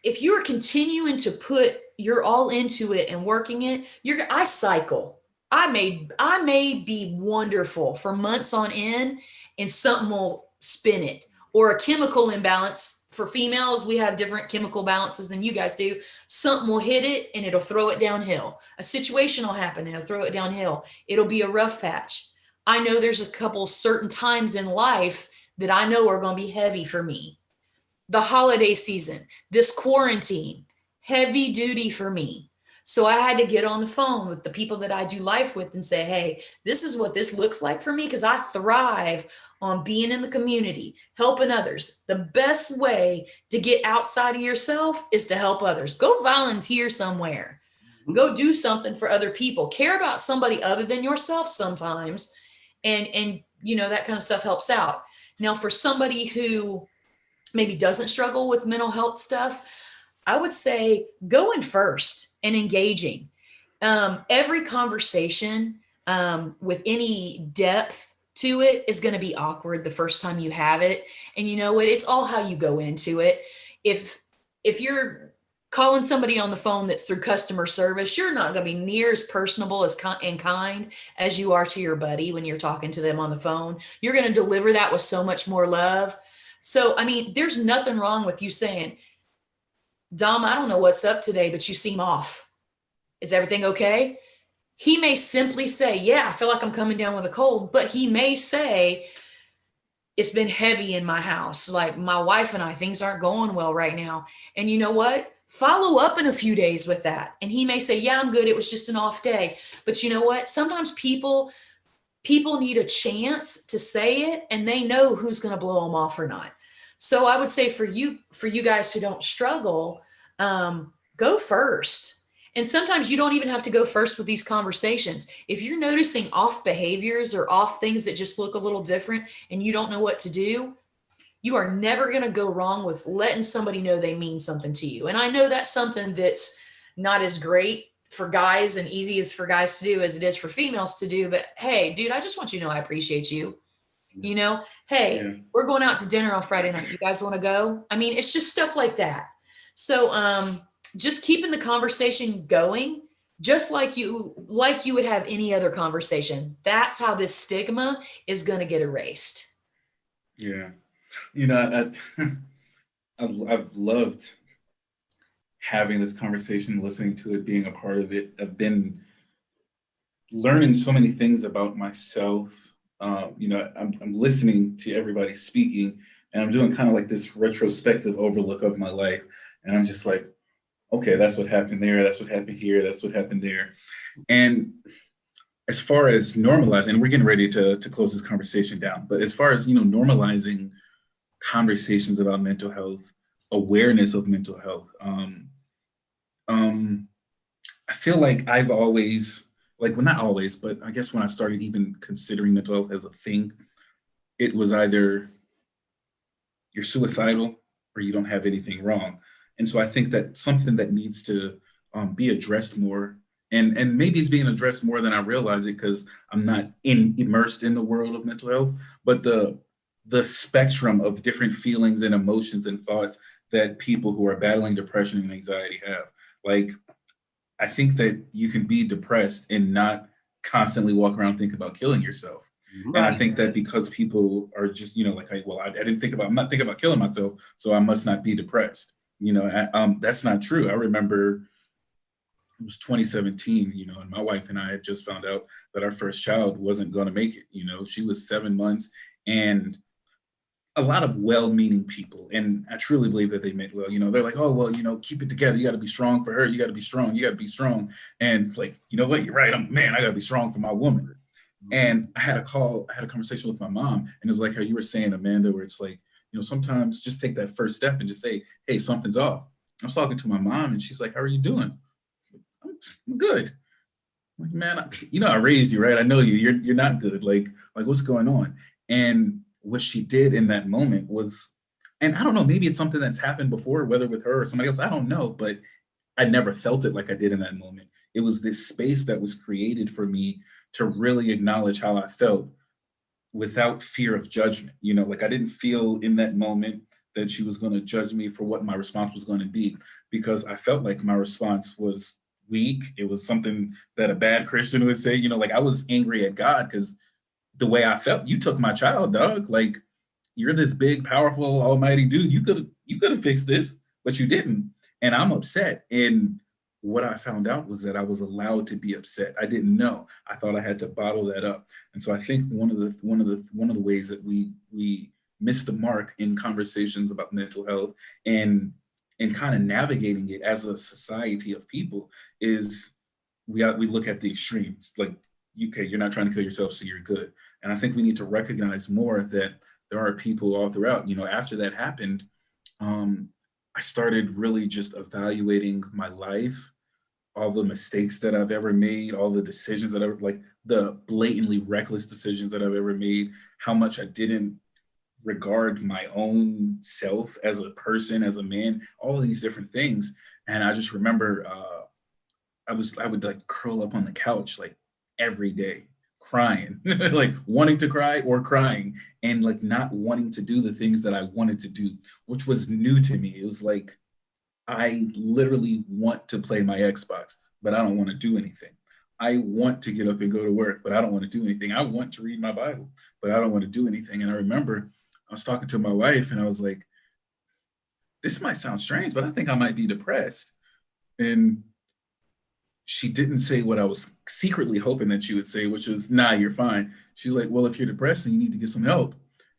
S4: if you are continuing to put your all into it and working it, I cycle. I may be wonderful for months on end and something will spin it, or a chemical imbalance. For females, we have different chemical balances than you guys do. Something will hit it and it'll throw it downhill. A situation will happen and it'll throw it downhill. It'll be a rough patch. I know there's a couple certain times in life that I know are going to be heavy for me. The holiday season, this quarantine, heavy duty for me. So I had to get on the phone with the people that I do life with and say, hey, this is what this looks like for me, because I thrive on being in the community, helping others. The best way to get outside of yourself is to help others. Go volunteer somewhere. Go do something for other people. Care about somebody other than yourself sometimes. And that kind of stuff helps out. Now, for somebody who maybe doesn't struggle with mental health stuff, I would say going first and engaging. Every conversation with any depth to it is going to be awkward the first time you have it. And you know what? It's all how you go into it. If you're calling somebody on the phone that's through customer service, you're not going to be near as personable and kind as you are to your buddy when you're talking to them on the phone. You're going to deliver that with so much more love. So, there's nothing wrong with you saying, Dom, I don't know what's up today, but you seem off. Is everything okay? He may simply say, yeah, I feel like I'm coming down with a cold, but he may say, it's been heavy in my house. Like my wife and I, things aren't going well right now. And you know what? Follow up in a few days with that. And he may say, yeah, I'm good. It was just an off day. But you know what? Sometimes people need a chance to say it and they know who's going to blow them off or not. So I would say for you guys who don't struggle, go first. And sometimes you don't even have to go first with these conversations. If you're noticing off behaviors or off things that just look a little different and you don't know what to do, you are never going to go wrong with letting somebody know they mean something to you. And I know that's something that's not as great for guys and easy as for guys to do as it is for females to do. But hey, dude, I just want you to know I appreciate you. Hey, we're going out to dinner on Friday night. You guys want to go? It's just stuff like that. So just keeping the conversation going, just like you would have any other conversation. That's how this stigma is going to get erased.
S2: Yeah. I've loved having this conversation, listening to it, being a part of it. I've been learning so many things about myself. I'm listening to everybody speaking and I'm doing kind of like this retrospective overlook of my life. And I'm just like, okay, that's what happened there. That's what happened here. That's what happened there. And as far as normalizing, we're getting ready to close this conversation down. But as far as, normalizing conversations about mental health, awareness of mental health, I feel like I've always, not always, but I guess when I started even considering mental health as a thing, it was either you're suicidal or you don't have anything wrong. And so I think that something that needs to be addressed more, and maybe it's being addressed more than I realize it because I'm not immersed in the world of mental health, but the spectrum of different feelings and emotions and thoughts that people who are battling depression and anxiety have. Like, I think that you can be depressed and not constantly walk around thinking about killing yourself. And I think that because people are just, like, well, I didn't think about, I'm not thinking about killing myself, so I must not be depressed. That's not true. I remember it was 2017, and my wife and I had just found out that our first child wasn't going to make it. She was 7 months, and a lot of well-meaning people, and I truly believe that they meant well. They're like, oh, well, keep it together. You got to be strong for her. You got to be strong. You got to be strong. And like, you know what? You're right. I got to be strong for my woman. And I had a conversation with my mom, and it was like how you were saying, Amanda, where it's like, sometimes just take that first step and just say, hey, something's off. I was talking to my mom, and she's like, how are you doing? I'm good. I'm like, man, I raised you, right? I know you. You're not good. Like what's going on? And what she did in that moment was, and I don't know, maybe it's something that's happened before, whether with her or somebody else, I don't know, but I never felt it like I did in that moment. It was this space that was created for me to really acknowledge how I felt without fear of judgment. Like I didn't feel in that moment that she was going to judge me for what my response was going to be, because I felt like my response was weak. It was something that a bad Christian would say, like I was angry at God because the way I felt, you took my child, dog. Like, you're this big, powerful, almighty dude. You could have fixed this, but you didn't. And I'm upset. And what I found out was that I was allowed to be upset. I didn't know. I thought I had to bottle that up. And so I think one of the ways that we miss the mark in conversations about mental health and kind of navigating it as a society of people is we look at the extremes. Like, okay, you're not trying to kill yourself, so you're good. And I think we need to recognize more that there are people all throughout. After that happened, I started really just evaluating my life, all the mistakes that I've ever made, all the decisions that the blatantly reckless decisions that I've ever made, how much I didn't regard my own self as a person, as a man, all of these different things. And I just remember I would like curl up on the couch like every day crying, like wanting to cry or crying, and like not wanting to do the things that I wanted to do, which was new to me. It was like, I literally want to play my Xbox, but I don't want to do anything. I want to get up and go to work, but I don't want to do anything. I want to read my Bible, but I don't want to do anything. And I remember I was talking to my wife and I was like, this might sound strange, but I think I might be depressed. And she didn't say what I was secretly hoping that she would say, which was, nah, you're fine. She's like, well, if you're depressed, then you need to get some help.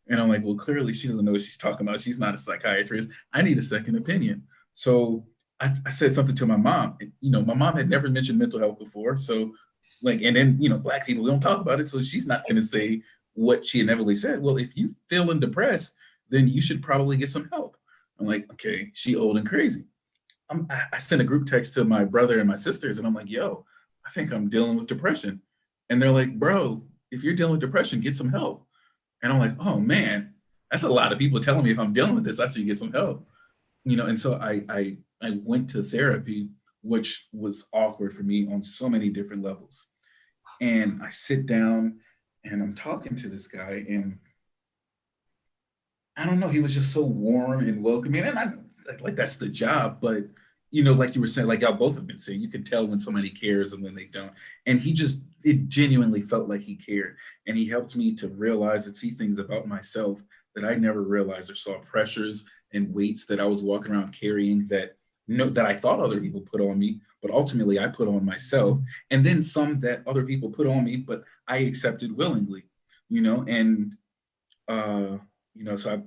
S2: And I'm like, well, clearly she doesn't know what she's talking about. She's not a psychiatrist. I need a second opinion. So I said something to my mom. My mom had never mentioned mental health before. So and then, Black people, we don't talk about it. So she's not going to say what she inevitably said. Well, if you feeling depressed, then you should probably get some help. I'm like, okay, she old and crazy. I sent a group text to my brother and my sisters, and I'm like, yo, I think I'm dealing with depression. And they're like, bro, if you're dealing with depression, get some help. And I'm like, oh man, that's a lot of people telling me if I'm dealing with this, I should get some help. And so I went to therapy, which was awkward for me on so many different levels. And I sit down and I'm talking to this guy, and I don't know, he was just so warm and welcoming. And I like, that's the job, but like you were saying, like y'all both have been saying, you can tell when somebody cares and when they don't. And it genuinely felt like he cared. And he helped me to realize and see things about myself that I never realized, or saw pressures and weights that I was walking around carrying that I thought other people put on me, but ultimately I put on myself. And then some that other people put on me, but I accepted willingly, and so I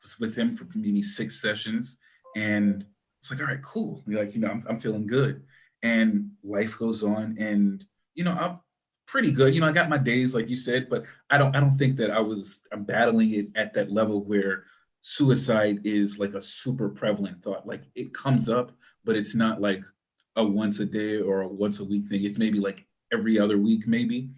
S2: was with him for maybe 6 sessions, and it's like, all right, cool. Like, I'm feeling good, and life goes on, and, I'm pretty good. I got my days, like you said, but I don't think that I'm battling it at that level where suicide is like a super prevalent thought. Like, it comes up, but it's not like a once a day or a once a week thing. It's maybe like every other week, maybe.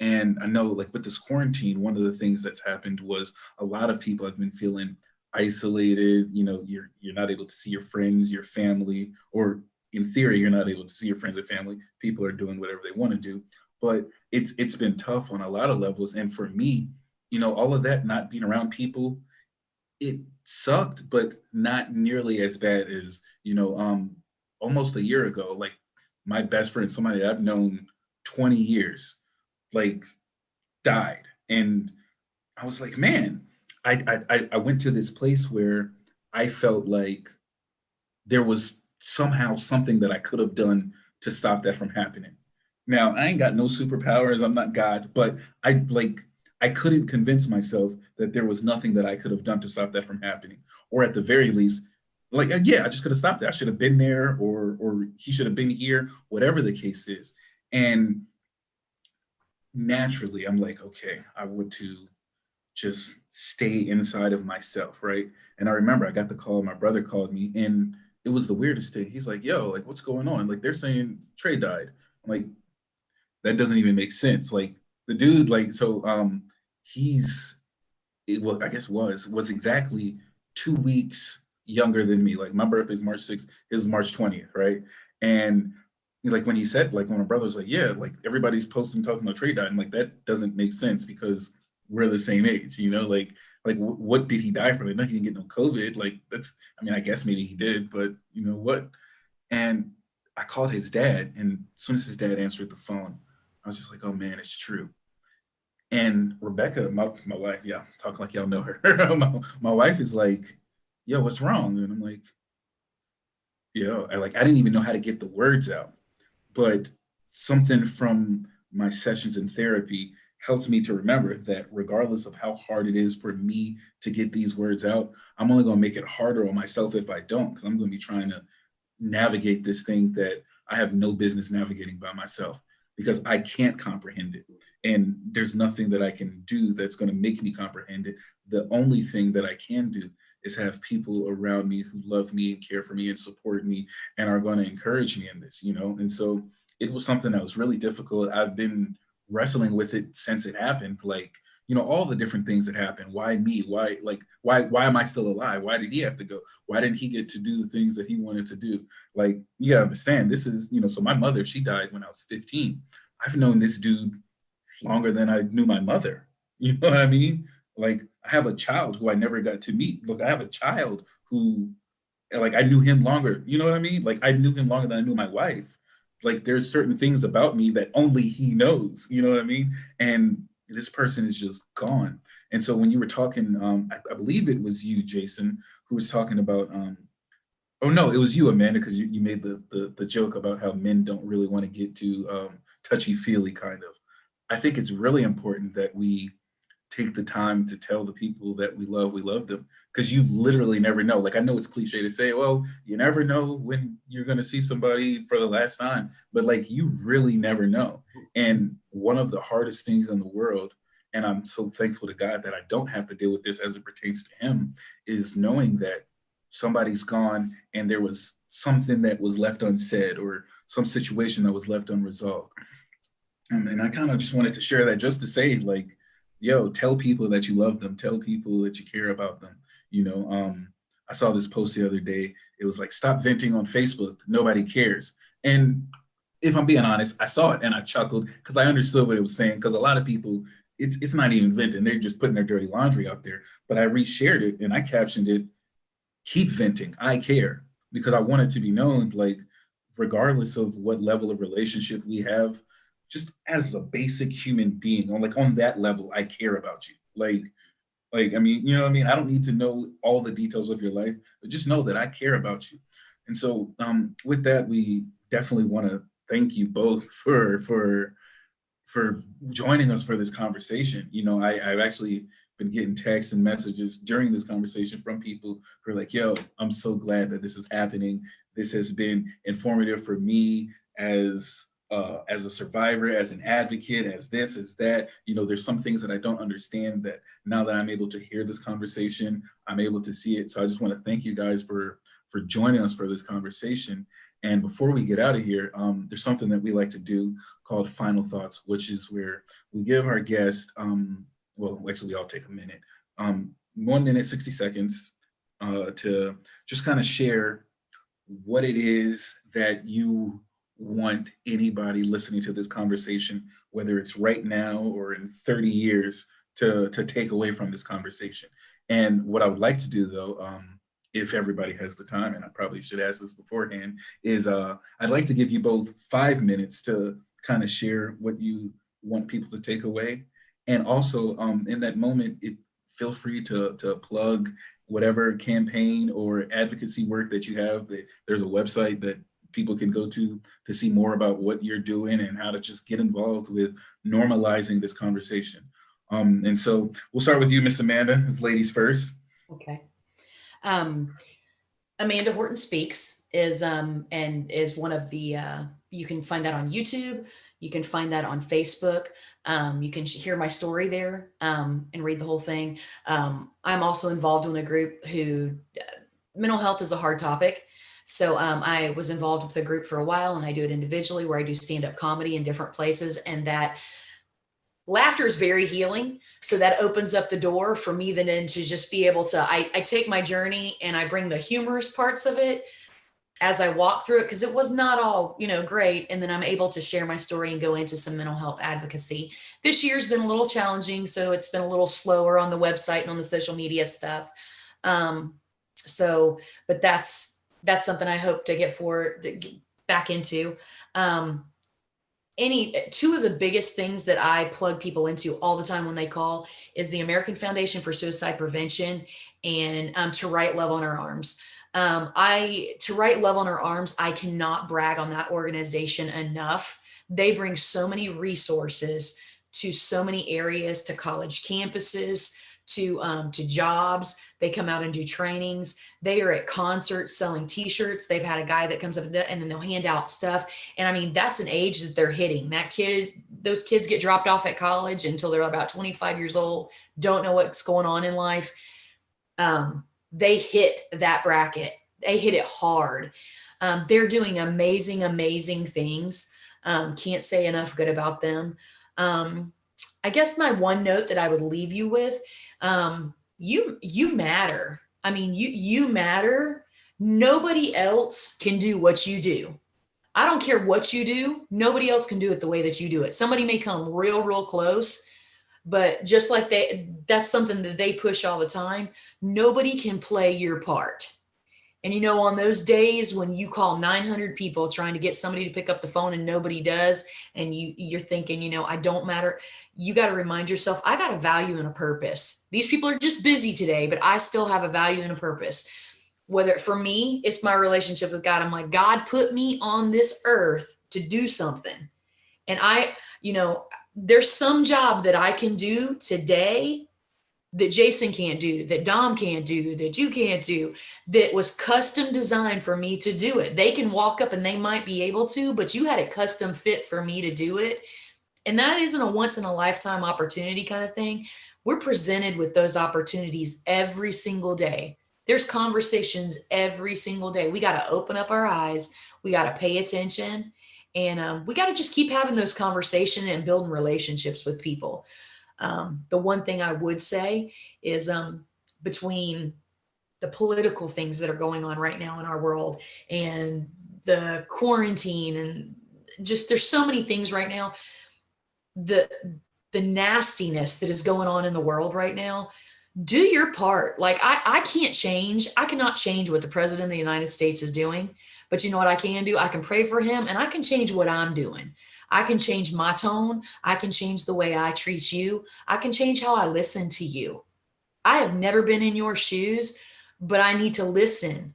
S2: And I know like with this quarantine, one of the things that's happened was a lot of people have been feeling isolated. You know, you're not able to see your friends, your family, or in theory, you're not able to see your friends or family. People are doing whatever they want to do. But it's been tough on a lot of levels. And for me, you know, all of that not being around people, it sucked, but not nearly as bad as, you know, almost a year ago, like my best friend, somebody that I've known 20 years, like died. And I was like, man, I went to this place where I felt like there was somehow something that I could have done to stop that from happening. Now, I ain't got no superpowers, I'm not God, but I couldn't convince myself that there was nothing that I could have done to stop that from happening. Or at the very least, like yeah, I just could have stopped it. I should have been there or he should have been here, whatever the case is. And naturally, I'm like, okay, I want to just stay inside of myself, right? And I remember I got the call, my brother called me, and it was the weirdest thing. He's like, yo, like, what's going on? Like, they're saying Trey died. I'm like, that doesn't even make sense. Like, the dude, like, so he's, well, I guess was exactly 2 weeks younger than me. Like, my birthday's March 6th, his March 20th, right? And like when he said, like when my brother was like, yeah, like everybody's posting talking about Trey died, I'm like, that doesn't make sense because we're the same age, you know, like what did he die from? Like, no, he didn't get no COVID. Like that's, I mean, I guess maybe he did, but you know what? And I called his dad, and as soon as his dad answered the phone, I was just like, oh man, it's true. And Rebecca, my wife, yeah, talk like y'all know her. my wife is like, yo, what's wrong? And I'm like, yo, I didn't even know how to get the words out. But something from my sessions in therapy helps me to remember that regardless of how hard it is for me to get these words out, I'm only going to make it harder on myself if I don't, because I'm going to be trying to navigate this thing that I have no business navigating by myself because I can't comprehend it. And there's nothing that I can do that's going to make me comprehend it. The only thing that I can do is have people around me who love me and care for me and support me and are going to encourage me in this, you know? And so it was something that was really difficult. I've been wrestling with it since it happened. Like, you know, all the different things that happened. Why me? Why am I still alive? Why did he have to go? Why didn't he get to do the things that he wanted to do? Like, you gotta understand, this is, you know, so my mother, she died when I was 15. I've known this dude longer than I knew my mother. You know what I mean? Like, I have a child who I never got to meet. Look, I have a child who, like, I knew him longer. You know what I mean? Like, I knew him longer than I knew my wife. Like, there's certain things about me that only he knows. You know what I mean? And this person is just gone. And so when you were talking, I believe it was you, Jason, who was talking about, oh no, it was you, Amanda, because you made the joke about how men don't really want to get too touchy-feely, kind of. I think it's really important that we take the time to tell the people that we love them, because you literally never know. Like, I know it's cliche to say, well, you never know when you're going to see somebody for the last time, but like, you really never know. And one of the hardest things in the world, and I'm so thankful to God that I don't have to deal with this as it pertains to him, is knowing that somebody's gone and there was something that was left unsaid or some situation that was left unresolved. And I kind of just wanted to share that just to say, like, yo, tell people that you love them. Tell people that you care about them. You know, I saw this post the other day. It was like, stop venting on Facebook. Nobody cares. And if I'm being honest, I saw it and I chuckled because I understood what it was saying. Because a lot of people, it's not even venting. They're just putting their dirty laundry out there. But I reshared it and I captioned it, keep venting. I care. Because I want it to be known, like, regardless of what level of relationship we have, just as a basic human being, on that level, I care about you. Like, I mean, you know what I mean? I don't need to know all the details of your life, but just know that I care about you. And so with that, we definitely want to thank you both for joining us for this conversation. You know, I've actually been getting texts and messages during this conversation from people who are like, yo, I'm so glad that this is happening. This has been informative for me as a survivor, as an advocate, as this, as that. You know, there's some things that I don't understand that now that I'm able to hear this conversation, I'm able to see it. So I just want to thank you guys for joining us for this conversation. And before we get out of here, there's something that we like to do called Final Thoughts, which is where we give our guest, well, actually, we all take a minute, 1 minute, 60 seconds to just kind of share what it is that you want anybody listening to this conversation, whether it's right now or in 30 years, to take away from this conversation. And what I would like to do, though, if everybody has the time, and I probably should ask this beforehand, is I'd like to give you both 5 minutes to kind of share what you want people to take away. And also in that moment, feel free to plug whatever campaign or advocacy work that you have. There's a website that people can go to see more about what you're doing and how to just get involved with normalizing this conversation. And so we'll start with you, Miss Amanda, as ladies first.
S4: Okay. Amanda Horton Speaks is one of the, you can find that on YouTube. You can find that on Facebook. You can hear my story there and read the whole thing. I'm also involved in a group who mental health is a hard topic. So I was involved with the group for a while, and I do it individually where I do stand-up comedy in different places, and that laughter is very healing. So that opens up the door for me then to just be able to, I take my journey and I bring the humorous parts of it as I walk through it, because it was not all, great. And then I'm able to share my story and go into some mental health advocacy. This year's been a little challenging, so it's been a little slower on the website and on the social media stuff. But that's something I hope to get back into. Two of the biggest things that I plug people into all the time when they call is the American Foundation for Suicide Prevention and To Write Love on Our Arms. To Write Love on Our Arms, I cannot brag on that organization enough. They bring so many resources to so many areas, to college campuses, to jobs. They come out and do trainings. They are at concerts selling t-shirts. They've had a guy that comes up and then they'll hand out stuff. And I mean, that's an age that they're hitting. Those kids get dropped off at college until they're about 25 years old, don't know what's going on in life. They hit that bracket. They hit it hard. They're doing amazing, amazing things. Can't say enough good about them. I guess my one note that I would leave you with, you matter. I mean, you matter. Nobody else can do what you do. I don't care what you do. Nobody else can do it the way that you do it. Somebody may come real, real close, but just like that's something that they push all the time. Nobody can play your part. And on those days when you call 900 people trying to get somebody to pick up the phone and nobody does, and you're thinking, I don't matter, you got to remind yourself, I got a value and a purpose. These people are just busy today, but I still have a value and a purpose. Whether for me, it's my relationship with God. I'm like, God put me on this earth to do something. And there's some job that I can do today that Jason can't do, that Dom can't do, that you can't do, that was custom designed for me to do it. They can walk up and they might be able to, but you had it custom fit for me to do it. And that isn't a once in a lifetime opportunity kind of thing. We're presented with those opportunities every single day. There's conversations every single day. We got to open up our eyes. We got to pay attention. And we got to just keep having those conversations and building relationships with people. The one thing I would say is between the political things that are going on right now in our world and the quarantine and just there's so many things right now, the nastiness that is going on in the world right now, do your part. Like I cannot change what the president of the United States is doing, but you know what I can do? I can pray for him and I can change what I'm doing. I can change my tone. I can change the way I treat you. I can change how I listen to you. I have never been in your shoes, but I need to listen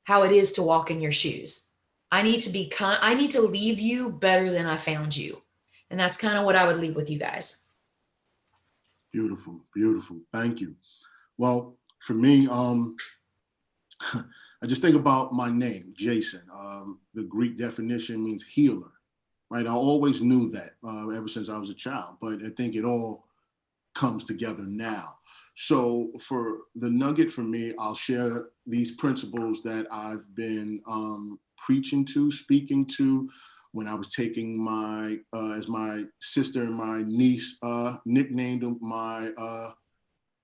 S4: how it is to walk in your shoes. I need to be kind. I need to leave you better than I found you. And that's kind of what I would leave with you guys.
S3: Beautiful, beautiful. Thank you. Well, for me, I just think about my name, Jason. The Greek definition means healer. Right, I always knew that ever since I was a child, but I think it all comes together now. So for the nugget for me, I'll share these principles that I've been preaching to, speaking to, when I was taking my, as my sister and my niece nicknamed them, my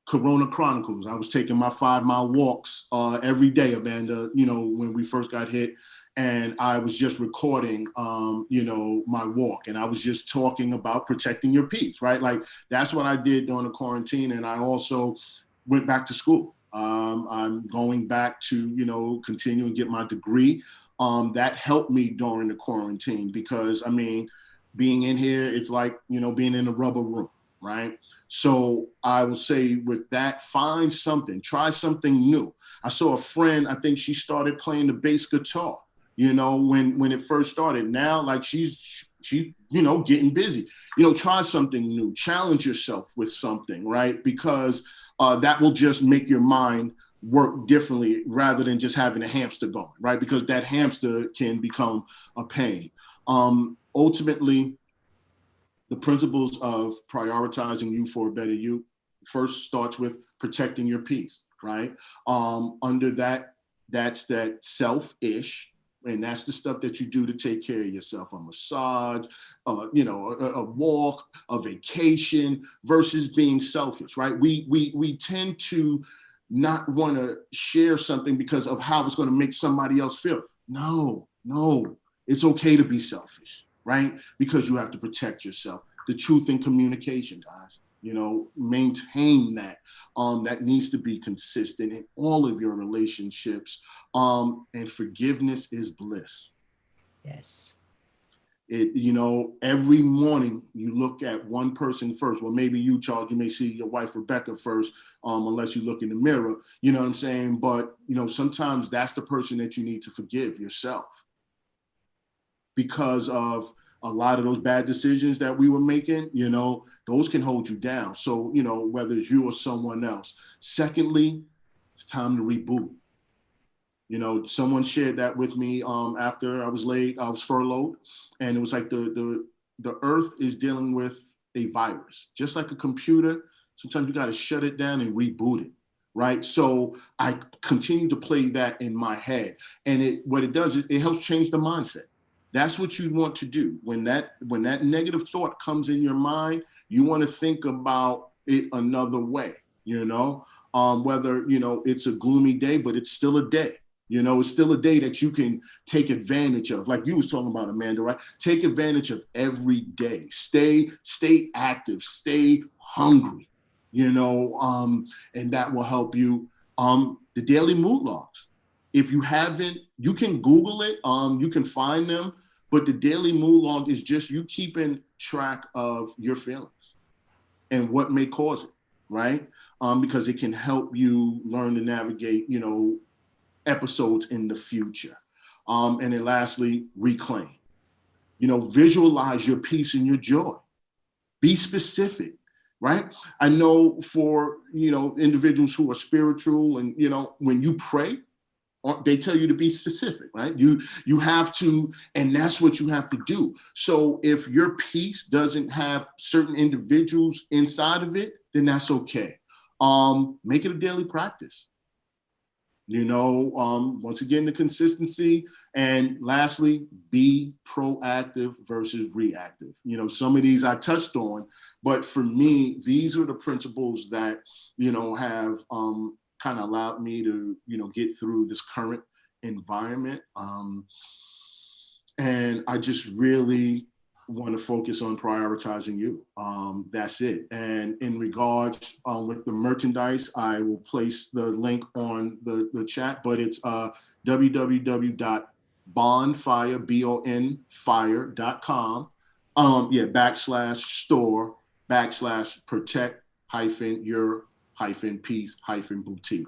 S3: Corona Chronicles. I was taking my 5-mile walks every day, Amanda, you know, when we first got hit. And I was just recording, you know, my walk. And I was just talking about protecting your peace, right? Like, that's what I did during the quarantine. And I also went back to school. I'm going back to, you know, continue and get my degree. That helped me during the quarantine because, I mean, being in here, it's like, you know, being in a rubber room, right? So I would say with that, find something, try something new. I saw a friend, I think she started playing the bass guitar, you know, when it first started. Now, like she, you know, getting busy, you know, try something new, challenge yourself with something, right? Because that will just make your mind work differently rather than just having a hamster going, right? Because that hamster can become a pain. Ultimately, the principles of prioritizing you for a better you first starts with protecting your peace, right? Under that, that's that self-ish, and that's the stuff that you do to take care of yourself. A massage, you know, a walk, a vacation, versus being selfish, right? We tend to not want to share something because of how it's going to make somebody else feel. No, it's okay to be selfish, right? Because you have to protect yourself. The truth in communication, guys, you know, maintain that. That needs to be consistent in all of your relationships. And forgiveness is bliss.
S4: Yes.
S3: You know, every morning you look at one person first. Well, maybe you, Charles, you may see your wife, Rebecca, first, unless you look in the mirror, you know what I'm saying? But, you know, sometimes that's the person that you need to forgive, yourself, because of a lot of those bad decisions that we were making, you know, those can hold you down. So, you know, whether it's you or someone else. Secondly, it's time to reboot. You know, someone shared that with me after I was furloughed, and it was like the earth is dealing with a virus, just like a computer. Sometimes you got to shut it down and reboot it, right? So I continue to play that in my head, and what it does, it helps change the mindset. That's what you want to do. When that negative thought comes in your mind, you want to think about it another way, you know, whether, you know, it's a gloomy day, but it's still a day. You know, it's still a day that you can take advantage of. Like you was talking about, Amanda, right? Take advantage of every day. Stay active, stay hungry, you know, and that will help you. The daily mood logs. If you haven't, you can Google it. You can find them. But the daily mood log is just you keeping track of your feelings and what may cause it, right? Because it can help you learn to navigate, you know, episodes in the future. And then lastly, reclaim. You know, visualize your peace and your joy. Be specific, right? I know for, you know, individuals who are spiritual and, you know, when you pray, they tell you to be specific, right? You have to, and that's what you have to do. So if your peace doesn't have certain individuals inside of it, then that's okay. Make it a daily practice. You know, once again, the consistency. And lastly, be proactive versus reactive. You know, some of these I touched on, but for me, these are the principles that, you know, have kind of allowed me to, you know, get through this current environment. And I just really want to focus on prioritizing you. That's it. And in regards with the merchandise, I will place the link on the chat, but it's www.bonfire.com. /store/protect-your-peace-boutique.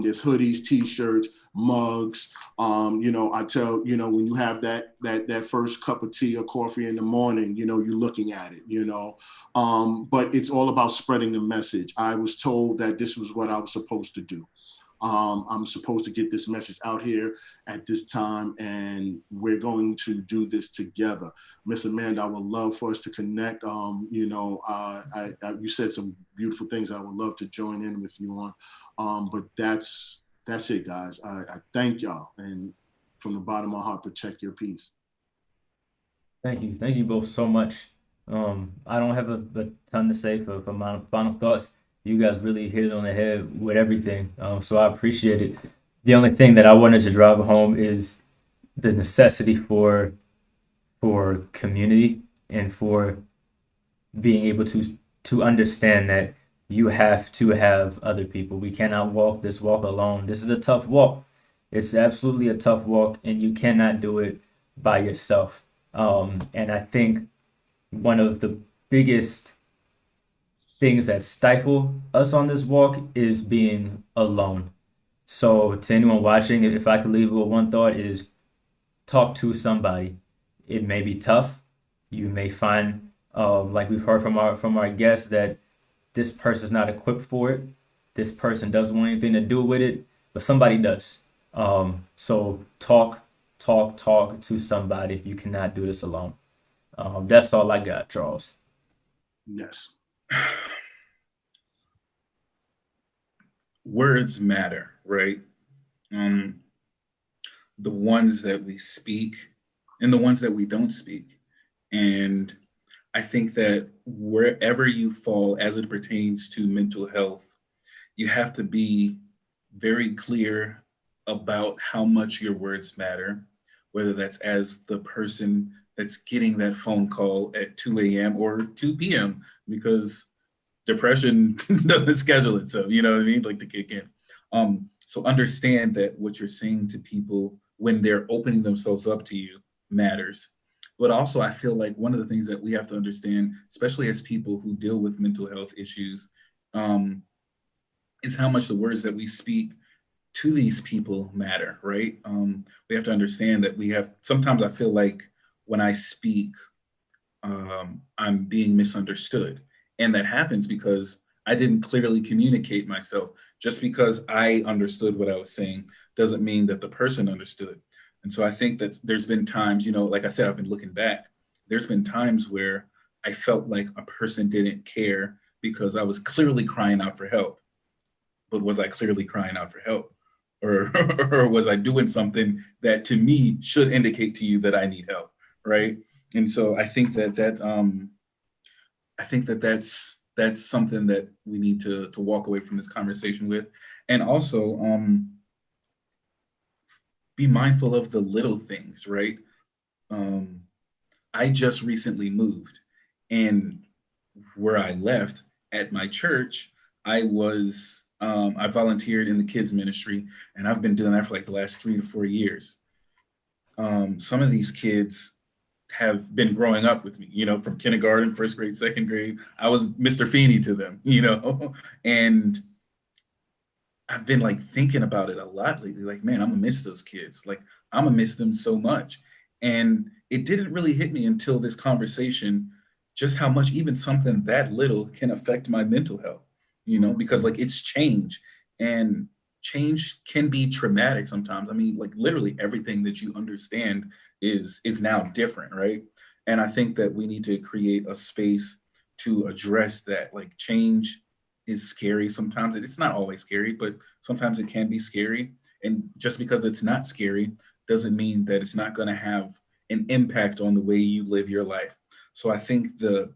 S3: There's hoodies, t-shirts, mugs. You know, I tell, you know, when you have that first cup of tea or coffee in the morning, you know, you're looking at it, you know, but it's all about spreading the message. I was told that this was what I was supposed to do. I'm supposed to get this message out here at this time, and we're going to do this together. Miss Amanda, I would love for us to connect. You said some beautiful things I would love to join in with you on, but that's it, guys. I thank y'all, and from the bottom of my heart, protect your peace.
S1: Thank you both so much. I don't have a ton to say for my final thoughts. You guys really hit it on the head with everything. So I appreciate it. The only thing that I wanted to drive home is the necessity for community and for being able to understand that you have to have other people. We cannot walk this walk alone. This is a tough walk. It's absolutely a tough walk, and you cannot do it by yourself. And I think one of the biggest things that stifle us on this walk is being alone. So to anyone watching, if I could leave with one thought is talk to somebody. It may be tough. You may find, like we've heard from our guests, that this person's not equipped for it. This person doesn't want anything to do with it, but somebody does. So talk to somebody if you cannot do this alone. That's all I got, Charles.
S3: Yes.
S2: Words matter, right? Um, the ones that we speak and the ones that we don't speak. And I think that wherever you fall as it pertains to mental health, you have to be very clear about how much your words matter, whether that's as the person that's getting that phone call at 2 a.m. or 2 p.m. because depression doesn't schedule itself, you know what I mean? Like to kick in. So understand that what you're saying to people when they're opening themselves up to you matters. But also, I feel like one of the things that we have to understand, especially as people who deal with mental health issues, is how much the words that we speak to these people matter, right? We have to understand that sometimes I feel like when I speak, I'm being misunderstood. And that happens because I didn't clearly communicate myself. Just because I understood what I was saying doesn't mean that the person understood. And so I think that there's been times, like I said, I've been looking back. There's been times where I felt like a person didn't care because I was clearly crying out for help. But was I clearly crying out for help? Or, or was I doing something that to me should indicate to you that I need help, right? And so I think that's something that we need to walk away from this conversation with. And also be mindful of the little things, right? I just recently moved, and where I left at my church, I volunteered in the kids ministry, and I've been doing that for like the last 3 to 4 years. Some of these kids have been growing up with me, from kindergarten, first grade, second grade. I was Mr. Feeney to them, and I've been like thinking about it a lot lately. Like, man, I'm gonna miss those kids. Like, I'm gonna miss them so much. And it didn't really hit me until this conversation, just how much even something that little can affect my mental health, because like it's change, and change can be traumatic sometimes. I mean, like literally everything that you understand is now different, right? And I think that we need to create a space to address that. Like change is scary sometimes. It's not always scary, but sometimes it can be scary. And just because it's not scary doesn't mean that it's not going to have an impact on the way you live your life. So I think the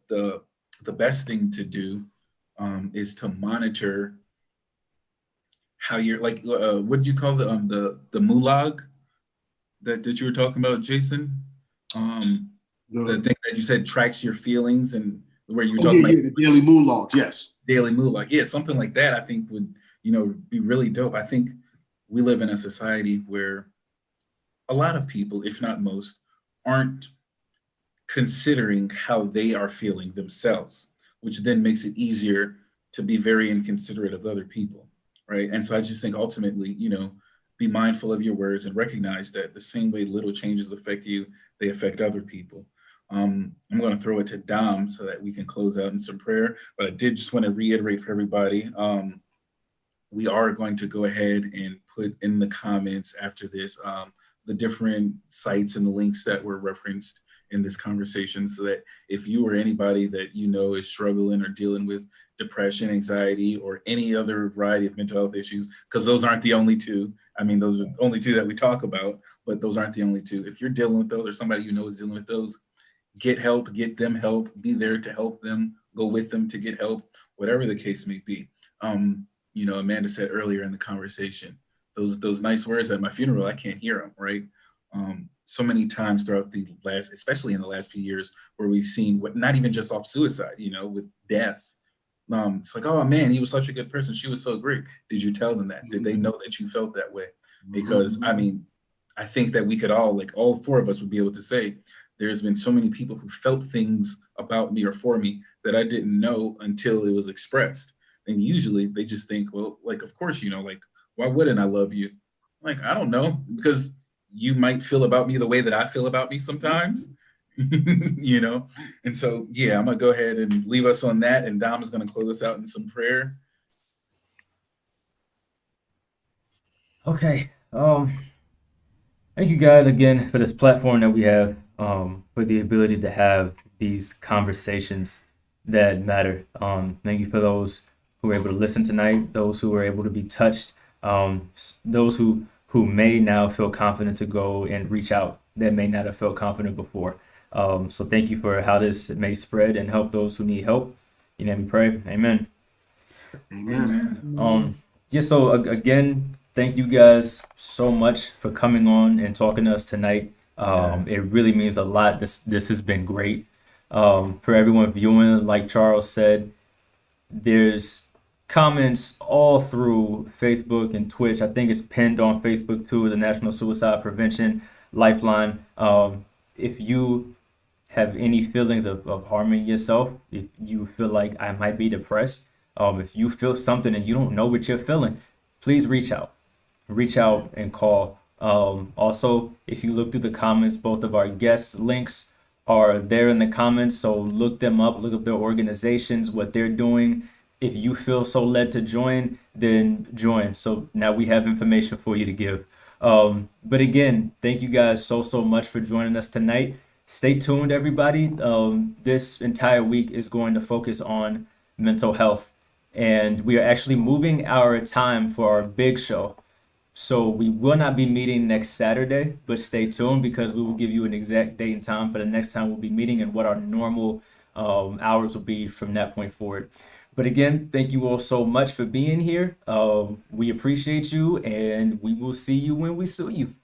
S2: best thing to do is to monitor how you're like. What did you call the MULAG that you were talking about, Jason? The thing that you said tracks your feelings, and where you're talking about
S3: the daily mood log. Yes,
S2: daily mood log. Yeah, something like that. I think would be really dope. I think we live in a society where a lot of people, if not most, aren't considering how they are feeling themselves, which then makes it easier to be very inconsiderate of other people, right? And so I just think ultimately, be mindful of your words and recognize that the same way little changes affect you, they affect other people. I'm going to throw it to Dom so that we can close out in some prayer, but I did just want to reiterate for everybody, we are going to go ahead and put in the comments after this the different sites and the links that were referenced in this conversation, so that if you or anybody that you know is struggling or dealing with depression, anxiety, or any other variety of mental health issues, because those aren't the only two. I mean, those are the only two that we talk about, but those aren't the only two. If you're dealing with those, or somebody you know is dealing with those, get help, get them help, be there to help them, go with them to get help, whatever the case may be. Amanda said earlier in the conversation, those nice words at my funeral, I can't hear them, right? So many times throughout especially in the last few years, where we've seen not even just off suicide, with deaths. It's like, oh man, he was such a good person. She was so great. Did you tell them that? Did they know that you felt that way? Because I think that we could all, like all four of us would be able to say, there's been so many people who felt things about me or for me that I didn't know until it was expressed. And usually they just think, well, like, of course, like, why wouldn't I love you? Like, I don't know, because you might feel about me the way that I feel about me sometimes, And so, yeah, I'm going to go ahead and leave us on that. And Dom is going to close us out in some prayer.
S1: Okay. Thank you guys again for this platform that we have, for the ability to have these conversations that matter. Thank you for those who were able to listen tonight, those who were able to be touched, those who may now feel confident to go and reach out that may not have felt confident before. So thank you for how this may spread and help those who need help. You know, we pray. Amen.
S3: Amen.
S1: So again, thank you guys so much for coming on and talking to us tonight. It really means a lot. This has been great. For everyone viewing, like Charles said, there's comments all through Facebook and Twitch. I think it's pinned on Facebook too, the National Suicide Prevention Lifeline. If you have any feelings of harming yourself, if you feel like I might be depressed, if you feel something and you don't know what you're feeling, please reach out and call. Also, if you look through the comments, both of our guests' links are there in the comments. So look them up, look up their organizations, what they're doing. If you feel so led to join, then join. So now we have information for you to give. But again, thank you guys so much for joining us tonight. Stay tuned, everybody. This entire week is going to focus on mental health. And we are actually moving our time for our big show. So we will not be meeting next Saturday, but stay tuned because we will give you an exact date and time for the next time we'll be meeting and what our normal hours will be from that point forward. But again, thank you all so much for being here. We appreciate you, and we will see you when we sue you.